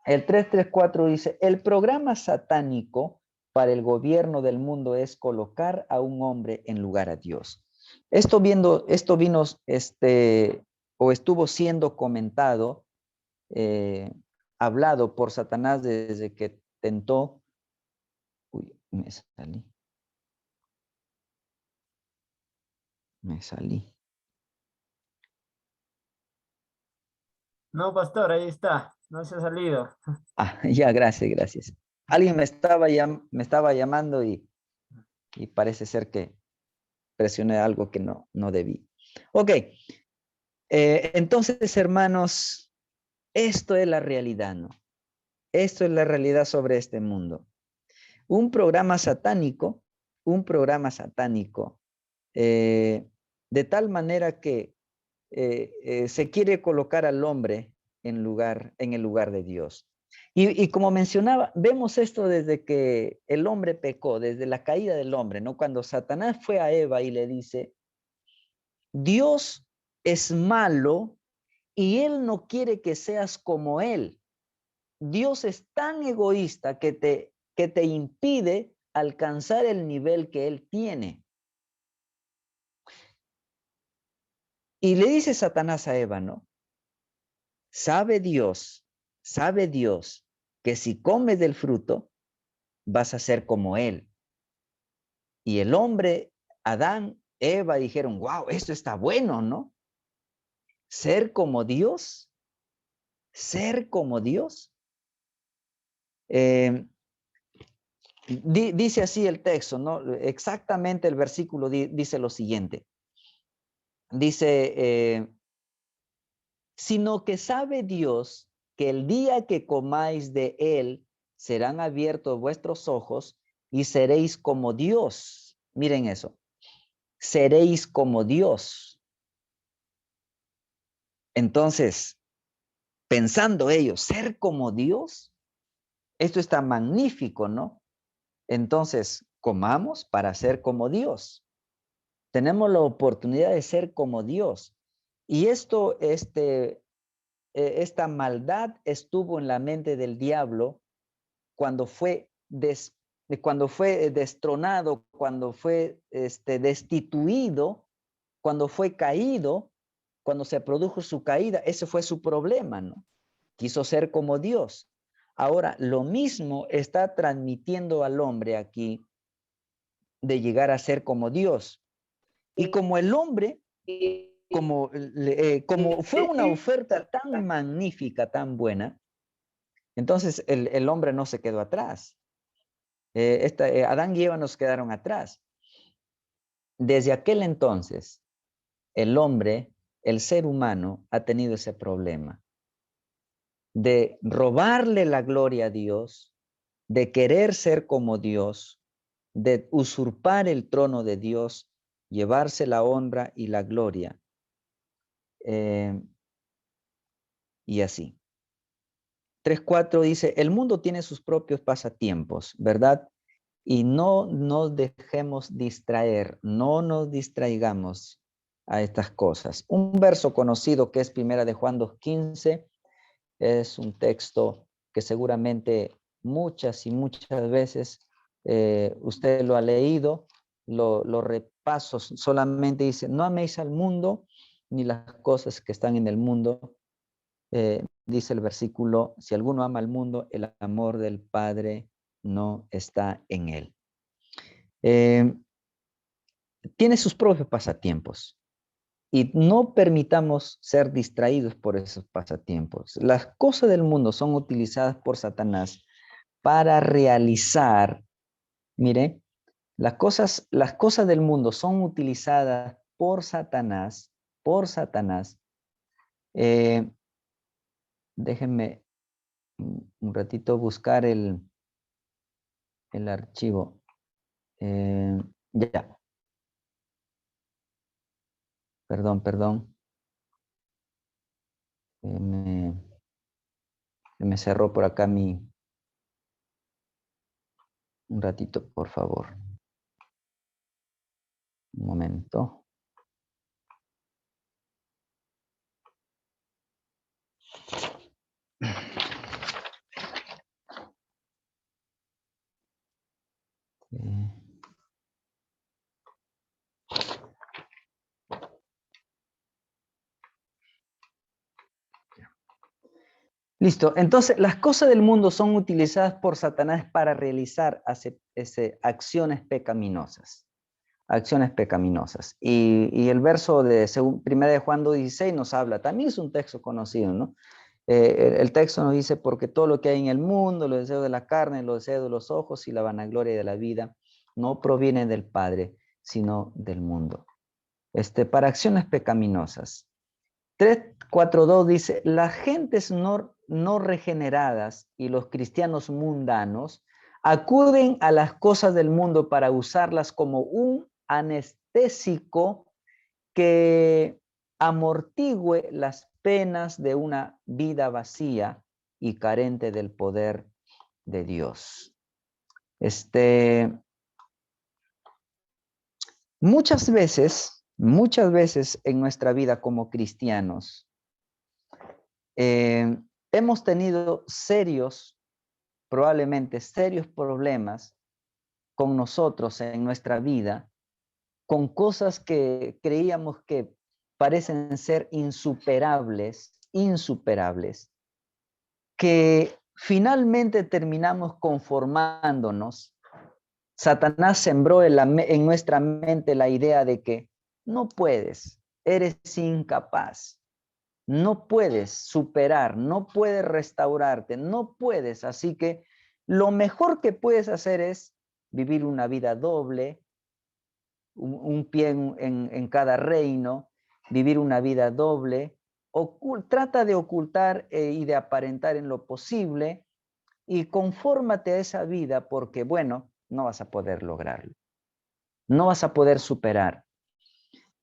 El 334 dice, el programa satánico para el gobierno del mundo es colocar a un hombre en lugar a Dios. Esto vino, o estuvo siendo comentado, hablado por Satanás desde que tentó. Uy, me salí. No, pastor, ahí está. No se ha salido. Ah, ya, gracias. Alguien me estaba llamando y parece ser que presioné algo que no debí. Ok, entonces, hermanos, esto es la realidad, ¿no? Esto es la realidad sobre este mundo. Un programa satánico, de tal manera que se quiere colocar al hombre en el lugar de Dios. Y como mencionaba, vemos esto desde que el hombre pecó, desde la caída del hombre, ¿no? Cuando Satanás fue a Eva y le dice, Dios es malo y Él no quiere que seas como Él. Dios es tan egoísta que te impide alcanzar el nivel que Él tiene. Y le dice Satanás a Eva, ¿no? Sabe Dios que si comes del fruto, vas a ser como Él. Y el hombre, Adán, Eva, dijeron, wow, esto está bueno, ¿no? Ser como Dios. Dice así el texto, ¿no? Exactamente el versículo dice lo siguiente. Dice, sino que sabe Dios que el día que comáis de él, serán abiertos vuestros ojos y seréis como Dios. Miren eso. Seréis como Dios. Entonces, pensando ellos, ser como Dios, esto está magnífico, ¿no? Entonces, comamos para ser como Dios. Tenemos la oportunidad de ser como Dios. Y esta maldad estuvo en la mente del diablo cuando fue destronado, cuando fue destituido, cuando fue caído, cuando se produjo su caída. Ese fue su problema, ¿no? Quiso ser como Dios. Ahora, lo mismo está transmitiendo al hombre aquí de llegar a ser como Dios. Y como el hombre, como fue una oferta tan magnífica, tan buena, entonces el hombre no se quedó atrás. Adán y Eva nos quedaron atrás. Desde aquel entonces, el hombre, el ser humano, ha tenido ese problema de robarle la gloria a Dios, de querer ser como Dios, de usurpar el trono de Dios, llevarse la honra y la gloria. Y así. 3:4 dice, el mundo tiene sus propios pasatiempos, ¿verdad? Y no nos dejemos distraer, no nos distraigamos a estas cosas. Un verso conocido que es 1 de Juan 2:15, es un texto que seguramente muchas y muchas veces usted lo ha leído, lo repaso, solamente dice, no améis al mundo ni las cosas que están en el mundo. Dice el versículo, si alguno ama al mundo, el amor del Padre no está en él. Tiene sus propios pasatiempos y no permitamos ser distraídos por esos pasatiempos. Las cosas del mundo son utilizadas por Satanás para realizar, mire, las cosas del mundo son utilizadas por Satanás, déjenme un ratito buscar el archivo. Ya. Perdón. Me cerró por acá un ratito, por favor. Un momento. Listo, entonces las cosas del mundo son utilizadas por Satanás para realizar acciones pecaminosas. Y el verso de 1 de Juan 2:16 nos habla, también es un texto conocido, ¿no? El texto nos dice, porque todo lo que hay en el mundo, los deseos de la carne, los deseos de los ojos y la vanagloria de la vida, no proviene del Padre, sino del mundo. Para acciones pecaminosas. 3:4:2 dice, las gentes no regeneradas y los cristianos mundanos acuden a las cosas del mundo para usarlas como un anestésico que amortigüe las penas de una vida vacía y carente del poder de Dios. Muchas veces en nuestra vida como cristianos, hemos tenido probablemente serios problemas con nosotros en nuestra vida, con cosas que creíamos que parecen ser insuperables, que finalmente terminamos conformándonos. Satanás sembró en nuestra mente la idea de que no puedes, eres incapaz, no puedes superar, no puedes restaurarte, no puedes. Así que lo mejor que puedes hacer es vivir una vida doble, un pie en cada reino, vivir una vida doble, trata de ocultar y de aparentar en lo posible y confórmate a esa vida porque, bueno, no vas a poder lograrlo, no vas a poder superar.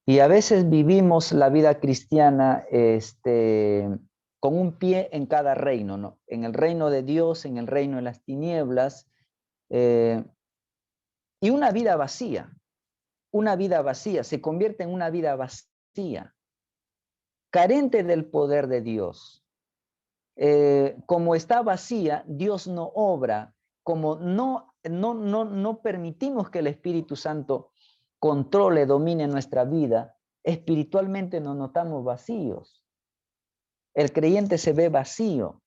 Y a veces vivimos la vida cristiana con un pie en cada reino, ¿no? En el reino de Dios, en el reino de las tinieblas, y una vida vacía, se convierte en una vida vacía, carente del poder de Dios. Como está vacía, Dios no obra, como no permitimos que el Espíritu Santo controle, domine nuestra vida, espiritualmente nos notamos vacíos. El creyente se ve vacío.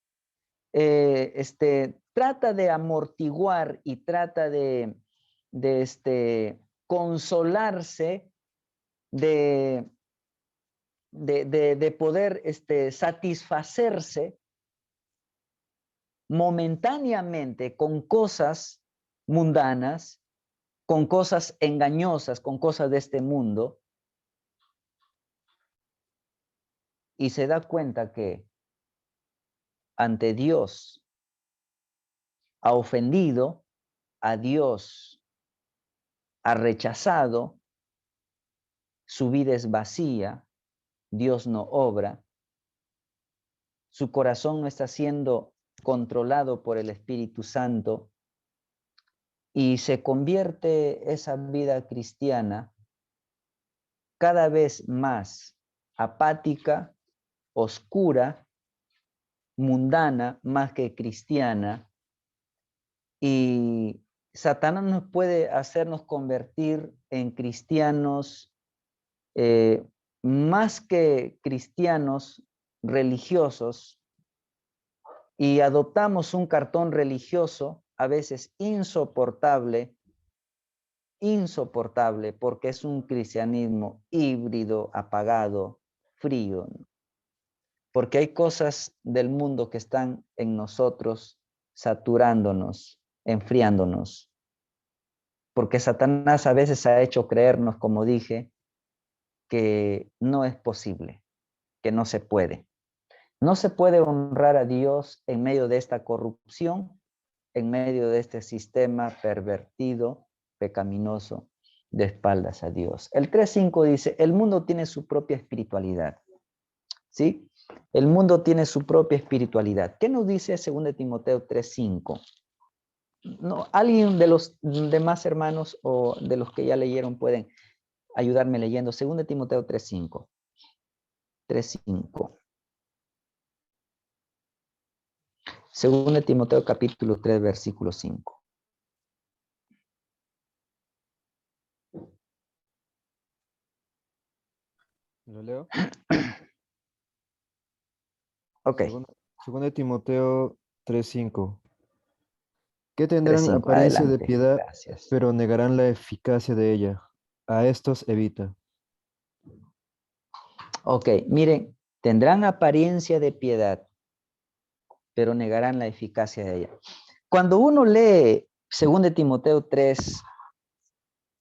Trata de amortiguar y trata de consolarse, de poder satisfacerse momentáneamente con cosas mundanas, con cosas engañosas, con cosas de este mundo, y se da cuenta que ante Dios ha ofendido, a Dios ha rechazado, su vida es vacía, Dios no obra, su corazón no está siendo controlado por el Espíritu Santo, y se convierte esa vida cristiana cada vez más apática, oscura, mundana, más que cristiana, y Satanás nos puede hacernos convertir en cristianos, más que cristianos religiosos, y adoptamos un cartón religioso a veces insoportable, porque es un cristianismo híbrido, apagado, frío, ¿no? Porque hay cosas del mundo que están en nosotros saturándonos, enfriándonos. Porque Satanás a veces ha hecho creernos, como dije, que no es posible, que no se puede. No se puede honrar a Dios en medio de esta corrupción, en medio de este sistema pervertido, pecaminoso, de espaldas a Dios. El 3.5 dice, el mundo tiene su propia espiritualidad. ¿Sí? El mundo tiene su propia espiritualidad. ¿Qué nos dice 2 Timoteo 3.5? No, ¿alguien de los demás hermanos o de los que ya leyeron pueden ayudarme leyendo? 2 Timoteo 3.5. 3.5. 2 Timoteo capítulo 3, versículo 5. ¿Lo leo? Ok. 2 Timoteo 3:5. Que tendrán 3.5. apariencia de Adelante. piedad, Gracias. pero negarán la eficacia de ella. A estos evita. Ok, miren, tendrán apariencia de piedad, pero negarán la eficacia de ella. Cuando uno lee 2 Timoteo 3,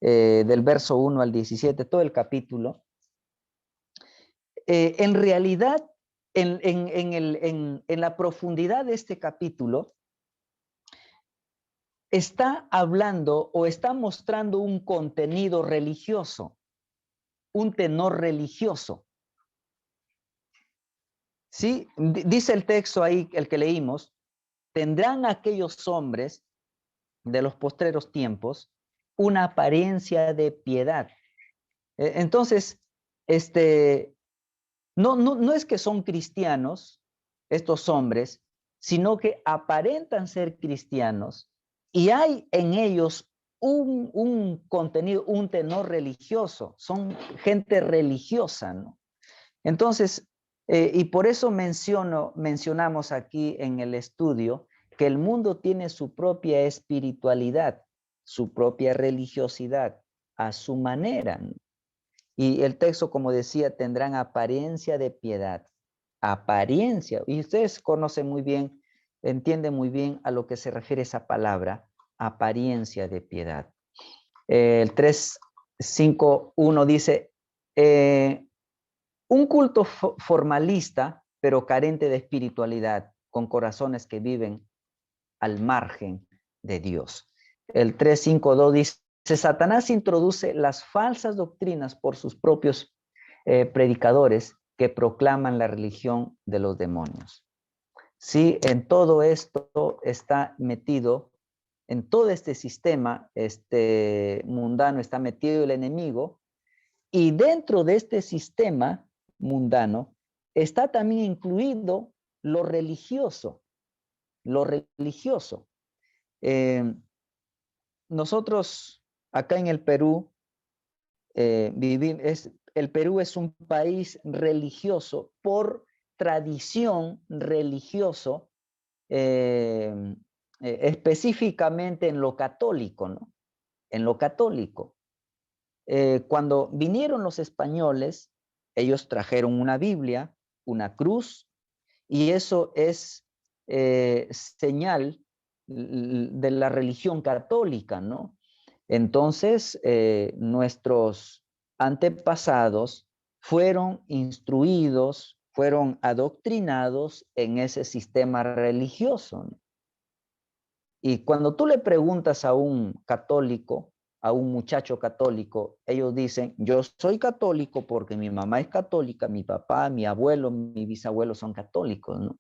del verso 1 al 17, todo el capítulo, en realidad, en la profundidad de este capítulo, está hablando o está mostrando un contenido religioso, un tenor religioso. ¿Sí? Dice el texto ahí, el que leímos, tendrán aquellos hombres de los postreros tiempos una apariencia de piedad. Entonces, no es que son cristianos estos hombres, sino que aparentan ser cristianos y hay en ellos un contenido, un tenor religioso. Son gente religiosa, ¿no? Entonces, y por eso mencionamos aquí en el estudio que el mundo tiene su propia espiritualidad, su propia religiosidad, a su manera, ¿no? Y el texto, como decía, tendrán apariencia de piedad. Apariencia. Y ustedes conocen muy bien, entienden muy bien a lo que se refiere esa palabra, apariencia de piedad. El 3.5.1 dice, un culto formalista, pero carente de espiritualidad, con corazones que viven al margen de Dios. El 3.5.2 dice, Satanás introduce las falsas doctrinas por sus propios predicadores que proclaman la religión de los demonios. Sí, en todo esto está metido, en todo este sistema mundano está metido el enemigo, y dentro de este sistema mundano está también incluido lo religioso, lo religioso. Nosotros acá en el Perú, el Perú es un país religioso por tradición religioso, específicamente en lo católico, ¿no? En lo católico. Cuando vinieron los españoles, ellos trajeron una Biblia, una cruz, y eso es señal de la religión católica, ¿no? Entonces, nuestros antepasados fueron instruidos, fueron adoctrinados en ese sistema religioso, ¿no? Y cuando tú le preguntas a un católico, a un muchacho católico, ellos dicen, yo soy católico porque mi mamá es católica, mi papá, mi abuelo, mi bisabuelo son católicos, ¿no?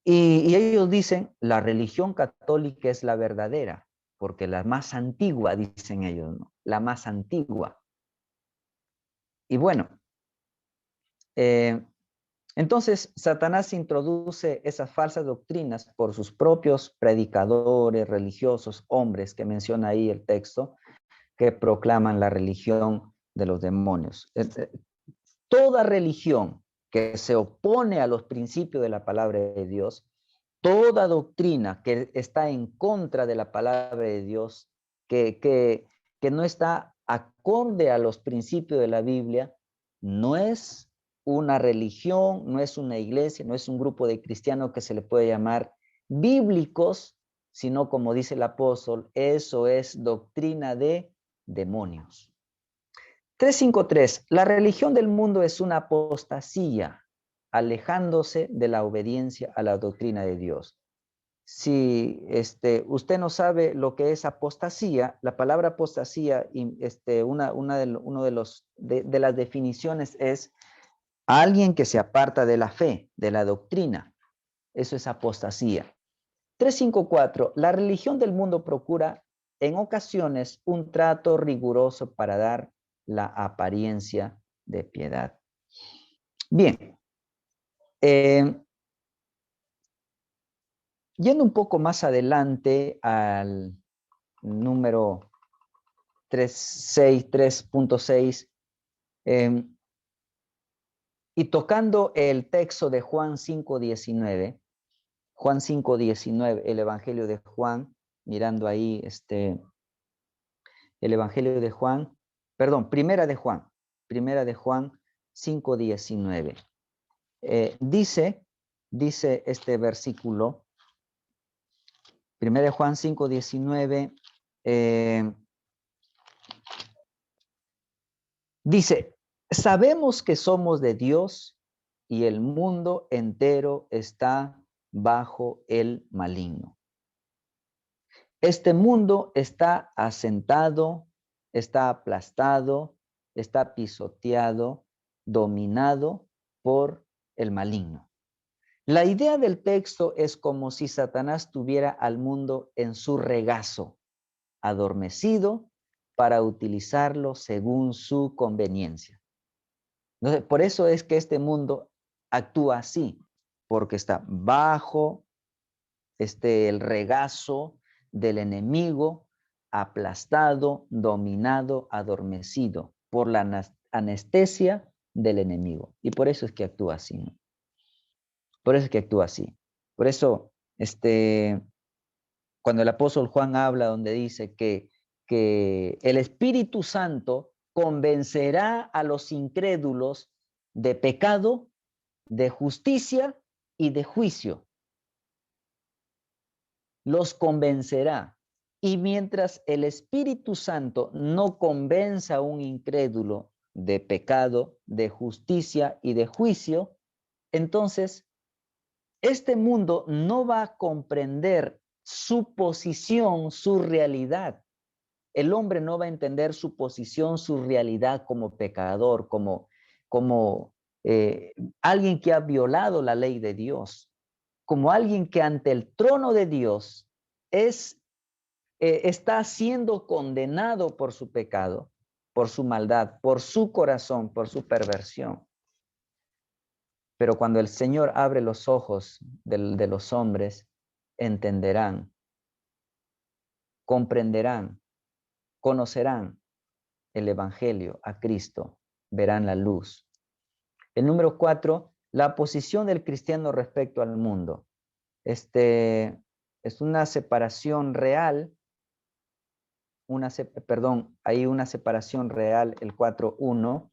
Y ellos dicen, la religión católica es la verdadera, porque la más antigua, dicen ellos, ¿no? La más antigua. Y bueno, entonces Satanás introduce esas falsas doctrinas por sus propios predicadores religiosos, hombres que menciona ahí el texto, que proclaman la religión de los demonios. Toda religión que se opone a los principios de la palabra de Dios, toda doctrina que está en contra de la palabra de Dios, que no está acorde a los principios de la Biblia, no es una religión, no es una iglesia, no es un grupo de cristianos que se le puede llamar bíblicos, sino como dice el apóstol, eso es doctrina de demonios. 353. La religión del mundo es una apostasía, alejándose de la obediencia a la doctrina de Dios. Si usted no sabe lo que es apostasía, la palabra apostasía, una de las definiciones es alguien que se aparta de la fe, de la doctrina. Eso es apostasía. 354. La religión del mundo procura en ocasiones un trato riguroso para dar la apariencia de piedad. Bien. Yendo un poco más adelante al número 3.6, y tocando el texto de Juan 5.19, Juan 5.19, el Evangelio de Juan, mirando ahí el Evangelio de Juan, perdón, Primera de Juan 5.19. Dice este versículo, Primera de Juan 5.19, dice, sabemos que somos de Dios y el mundo entero está bajo el maligno. Este mundo está asentado, está aplastado, está pisoteado, dominado por el maligno. La idea del texto es como si Satanás tuviera al mundo en su regazo, adormecido, para utilizarlo según su conveniencia. Entonces, por eso es que este mundo actúa así, porque está bajo el regazo del enemigo, aplastado, dominado, adormecido por la anestesia del enemigo. Y por eso es que actúa así, ¿no? Por eso es que actúa así. Por eso, cuando el apóstol Juan habla, donde dice que el Espíritu Santo convencerá a los incrédulos de pecado, de justicia y de juicio. Los convencerá. Y mientras el Espíritu Santo no convenza a un incrédulo de pecado, de justicia y de juicio, entonces este mundo no va a comprender su posición, su realidad. El hombre no va a entender su posición, su realidad como pecador, como como alguien que ha violado la ley de Dios, como alguien que ante el trono de Dios está siendo condenado por su pecado, por su maldad, por su corazón, por su perversión. Pero cuando el Señor abre los ojos de los hombres, entenderán, comprenderán, conocerán el Evangelio, a Cristo, verán la luz. El número 4, la posición del cristiano respecto al mundo. Es una separación real, hay una separación real, el 4.1.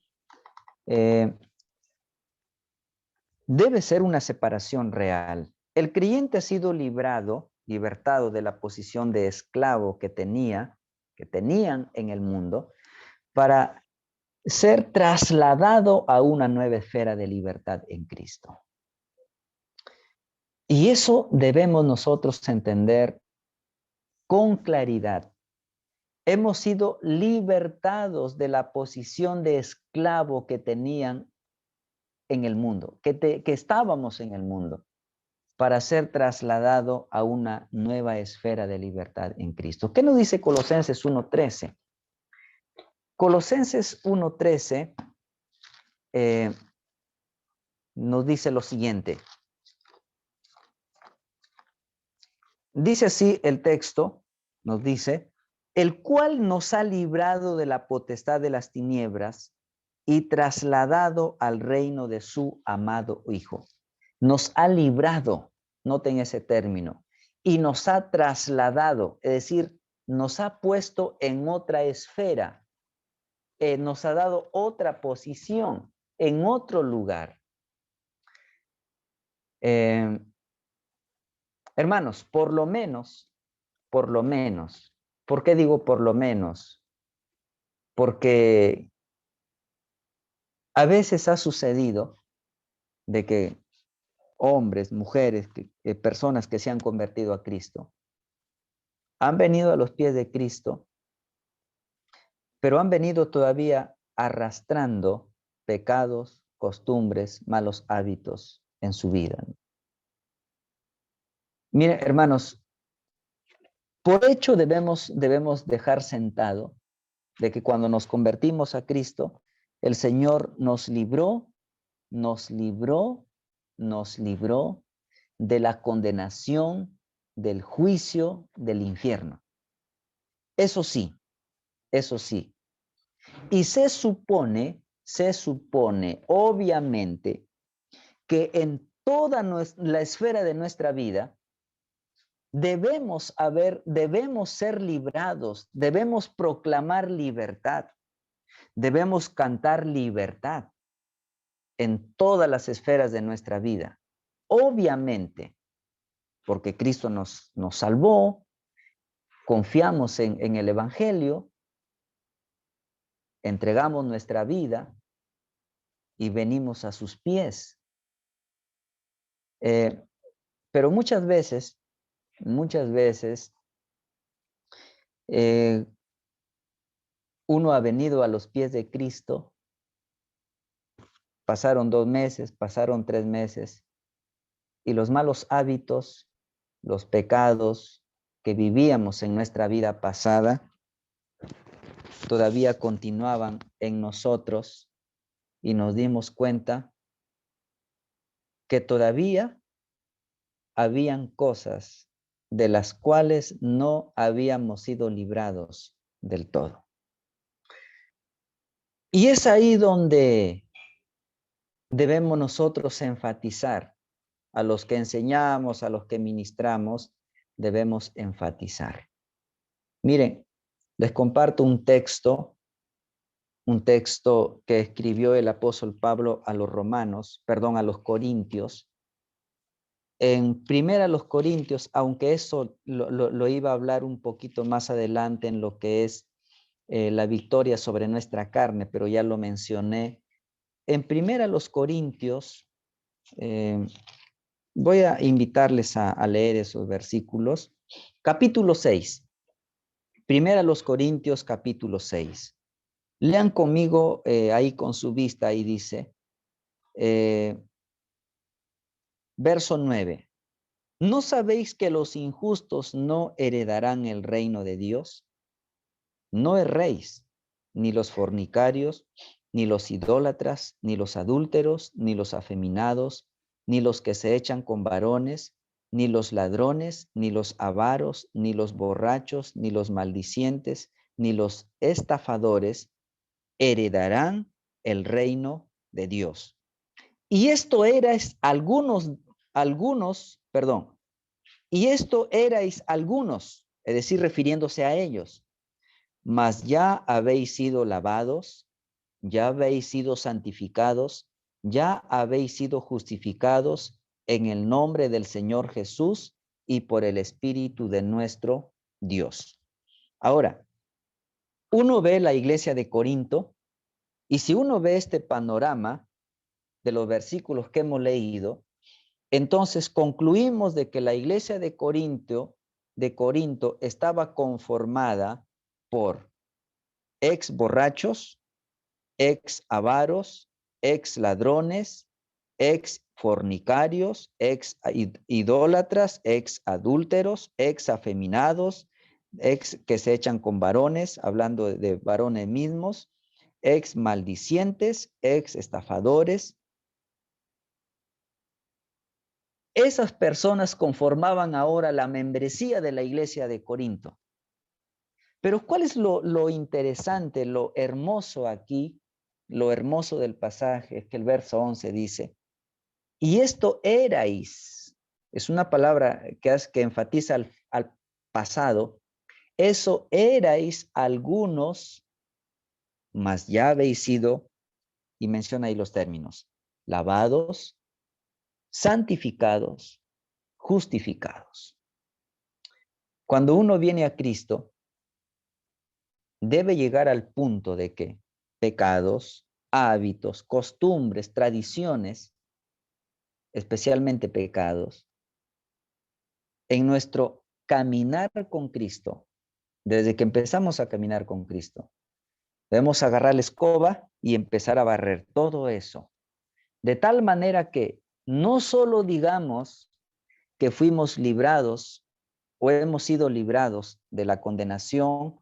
Debe ser una separación real. El creyente ha sido libertado de la posición de esclavo que tenían en el mundo, para ser trasladado a una nueva esfera de libertad en Cristo. Y eso debemos nosotros entender con claridad. Hemos sido libertados de la posición de esclavo que tenían en el mundo, que estábamos en el mundo, para ser trasladado a una nueva esfera de libertad en Cristo. ¿Qué nos dice Colosenses 1.13? Colosenses 1.13 nos dice lo siguiente. Dice así el texto, nos dice, el cual nos ha librado de la potestad de las tiniebras y trasladado al reino de su amado Hijo. Nos ha librado, noten ese término, y nos ha trasladado, es decir, nos ha puesto en otra esfera, nos ha dado otra posición, en otro lugar. Hermanos, por lo menos, ¿por qué digo por lo menos? Porque a veces ha sucedido de que hombres, mujeres, personas que se han convertido a Cristo, han venido a los pies de Cristo, pero han venido todavía arrastrando pecados, costumbres, malos hábitos en su vida. Miren, hermanos, por hecho debemos dejar sentado de que cuando nos convertimos a Cristo, el Señor nos libró de la condenación, del juicio, del infierno. Eso sí. Y se supone, obviamente, que en toda la esfera de nuestra vida, debemos ser librados, debemos proclamar libertad, debemos cantar libertad en todas las esferas de nuestra vida. Obviamente, porque Cristo nos salvó, confiamos en el Evangelio, entregamos nuestra vida y venimos a sus pies. Pero muchas veces, uno ha venido a los pies de Cristo, pasaron 2 meses, pasaron 3 meses, y los malos hábitos, los pecados que vivíamos en nuestra vida pasada, todavía continuaban en nosotros, y nos dimos cuenta que todavía habían cosas de las cuales no habíamos sido librados del todo. Y es ahí donde debemos nosotros enfatizar. A los que enseñamos, a los que ministramos, debemos enfatizar. Miren, les comparto un texto que escribió el apóstol Pablo a los Corintios. En primera los Corintios, aunque eso lo iba a hablar un poquito más adelante en lo que es la victoria sobre nuestra carne, pero ya lo mencioné. En primera los Corintios, voy a invitarles a leer esos versículos. Capítulo 6. Primera los Corintios, capítulo 6. Lean conmigo ahí con su vista y dice, verso 9. ¿No sabéis que los injustos no heredarán el reino de Dios? No erréis, ni los fornicarios, ni los idólatras, ni los adúlteros, ni los afeminados, ni los que se echan con varones, ni los ladrones, ni los avaros, ni los borrachos, ni los maldicientes, ni los estafadores heredarán el reino de Dios. Y esto erais y esto erais algunos, es decir, refiriéndose a ellos, mas ya habéis sido lavados, ya habéis sido santificados, ya habéis sido justificados en el nombre del Señor Jesús y por el Espíritu de nuestro Dios. Ahora, uno ve la iglesia de Corinto y si uno ve este panorama de los versículos que hemos leído, entonces concluimos de que la iglesia de Corinto estaba conformada por ex borrachos, ex avaros, ex ladrones, ex fornicarios, ex idólatras, ex adúlteros, ex afeminados, ex que se echan con varones, hablando de varones mismos, ex maldicientes, ex estafadores. Esas personas conformaban ahora la membresía de la iglesia de Corinto. Pero ¿cuál es lo interesante, lo hermoso aquí? Lo hermoso del pasaje es que el verso 11 dice, y esto erais, es una palabra que enfatiza al pasado, eso erais algunos, mas ya habéis sido, y menciona ahí los términos, lavados, santificados, justificados. Cuando uno viene a Cristo, debe llegar al punto de que pecados, hábitos, costumbres, tradiciones, especialmente pecados, en nuestro caminar con Cristo, desde que empezamos a caminar con Cristo, debemos agarrar la escoba y empezar a barrer todo eso, de tal manera que no solo digamos que fuimos librados o hemos sido librados de la condenación,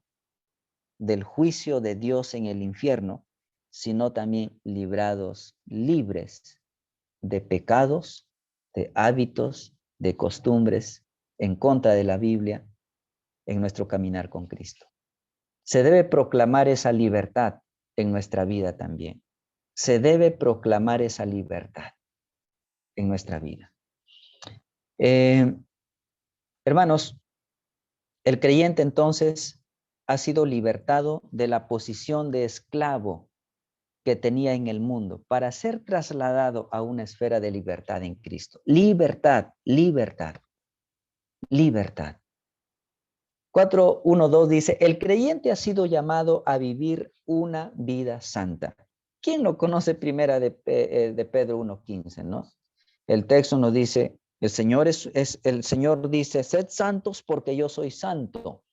del juicio de Dios en el infierno, sino también librados, libres de pecados, de hábitos, de costumbres, en contra de la Biblia, en nuestro caminar con Cristo. Se debe proclamar esa libertad en nuestra vida también. Se debe proclamar esa libertad en nuestra vida. Hermanos, el creyente entonces ha sido libertado de la posición de esclavo que tenía en el mundo para ser trasladado a una esfera de libertad en Cristo. Libertad, libertad, libertad. 4:1-2 dice, el creyente ha sido llamado a vivir una vida santa. ¿Quién no conoce primera de Pedro 1:15, no? El texto nos dice, el Señor dice, sed santos porque yo soy santo.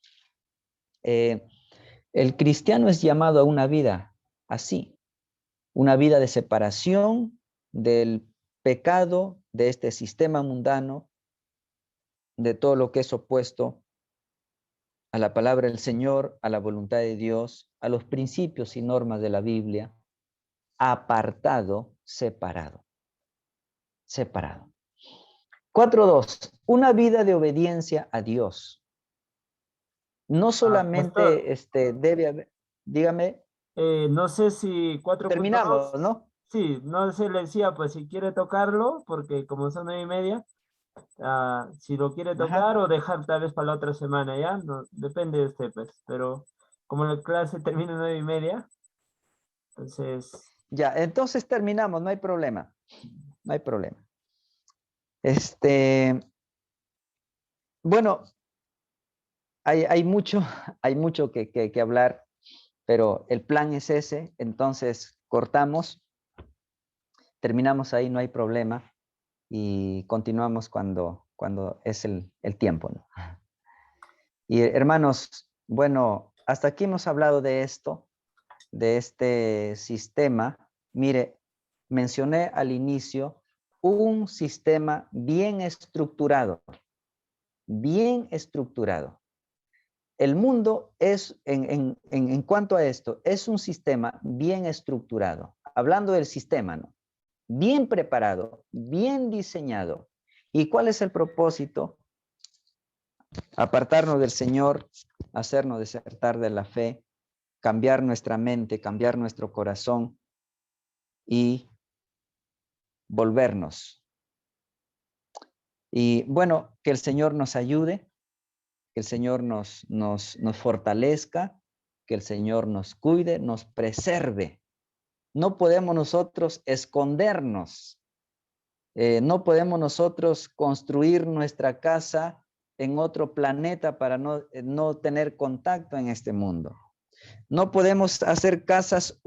El cristiano es llamado a una vida así, una vida de separación del pecado, de este sistema mundano, de todo lo que es opuesto a la palabra del Señor, a la voluntad de Dios, a los principios y normas de la Biblia, apartado, separado. Separado. 4:2, una vida de obediencia a Dios. No solamente Pastor, debe haber, dígame, no sé si 4.2, terminamos, ¿no? sí, no sé, le decía, pues si quiere tocarlo, porque como son 9:30, si lo quiere Ajá. tocar o dejar tal vez para la otra semana, ¿ya? No, depende de usted, pues, pero como la clase termina 9:30, entonces, Ya, entonces terminamos, no hay problema, no hay problema. Bueno, hay mucho, hay mucho que hablar, pero el plan es ese, entonces cortamos, terminamos ahí, no hay problema, y continuamos cuando es el tiempo, ¿no? Y hermanos, bueno, hasta aquí hemos hablado de esto. de este sistema, mire, mencioné al inicio un sistema bien estructurado, bien estructurado. El mundo es, en cuanto a esto, es un sistema bien estructurado. Hablando del sistema, ¿no? Bien preparado, bien diseñado. ¿Y cuál es el propósito? Apartarnos del Señor, hacernos desertar de la fe, cambiar nuestra mente, cambiar nuestro corazón y volvernos. Y bueno, que el Señor nos ayude, que el Señor nos fortalezca, que el Señor nos cuide, nos preserve. No podemos nosotros escondernos. No podemos nosotros construir nuestra casa en otro planeta para no tener contacto en este mundo. No podemos hacer casas,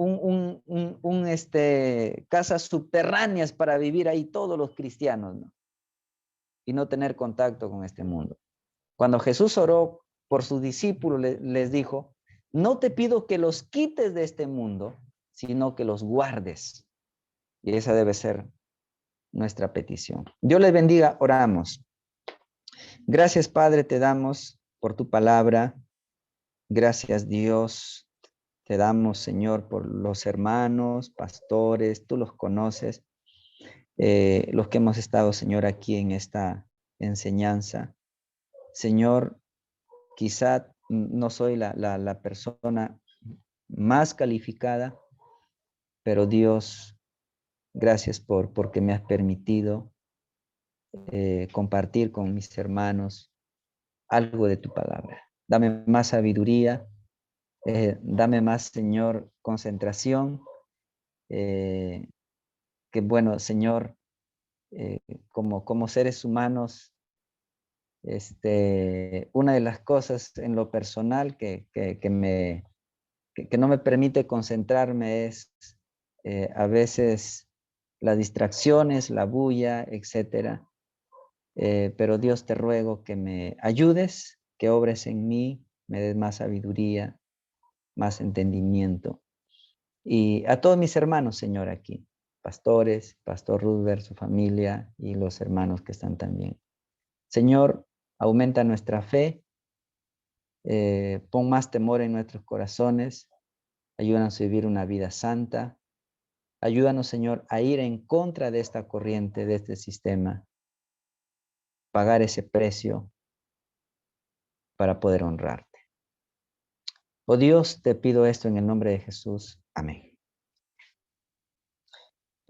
casas subterráneas para vivir ahí todos los cristianos, ¿no? Y no tener contacto con este mundo. Cuando Jesús oró por sus discípulos, les dijo, no te pido que los quites de este mundo, sino que los guardes. Y esa debe ser nuestra petición. Dios les bendiga, oramos. Gracias, Padre, te damos por tu palabra. Gracias, Dios. Te damos, Señor, por los hermanos, pastores, tú los conoces, los que hemos estado, Señor, aquí en esta enseñanza. Señor, quizá no soy la persona más calificada, pero Dios, gracias porque me has permitido compartir con mis hermanos algo de tu palabra. Dame más sabiduría, dame más, Señor, concentración, que bueno, Señor, como seres humanos, una de las cosas en lo personal que no me permite concentrarme es a veces las distracciones, la bulla, etcétera. Pero Dios, te ruego que me ayudes, que obres en mí, me des más sabiduría, más entendimiento. Y a todos mis hermanos, Señor, aquí, pastores, Pastor Rudbert, su familia y los hermanos que están también. Señor, aumenta nuestra fe, pon más temor en nuestros corazones, ayúdanos a vivir una vida santa, ayúdanos, Señor, a ir en contra de esta corriente, de este sistema, pagar ese precio para poder honrarte. Oh Dios, te pido esto en el nombre de Jesús. Amén.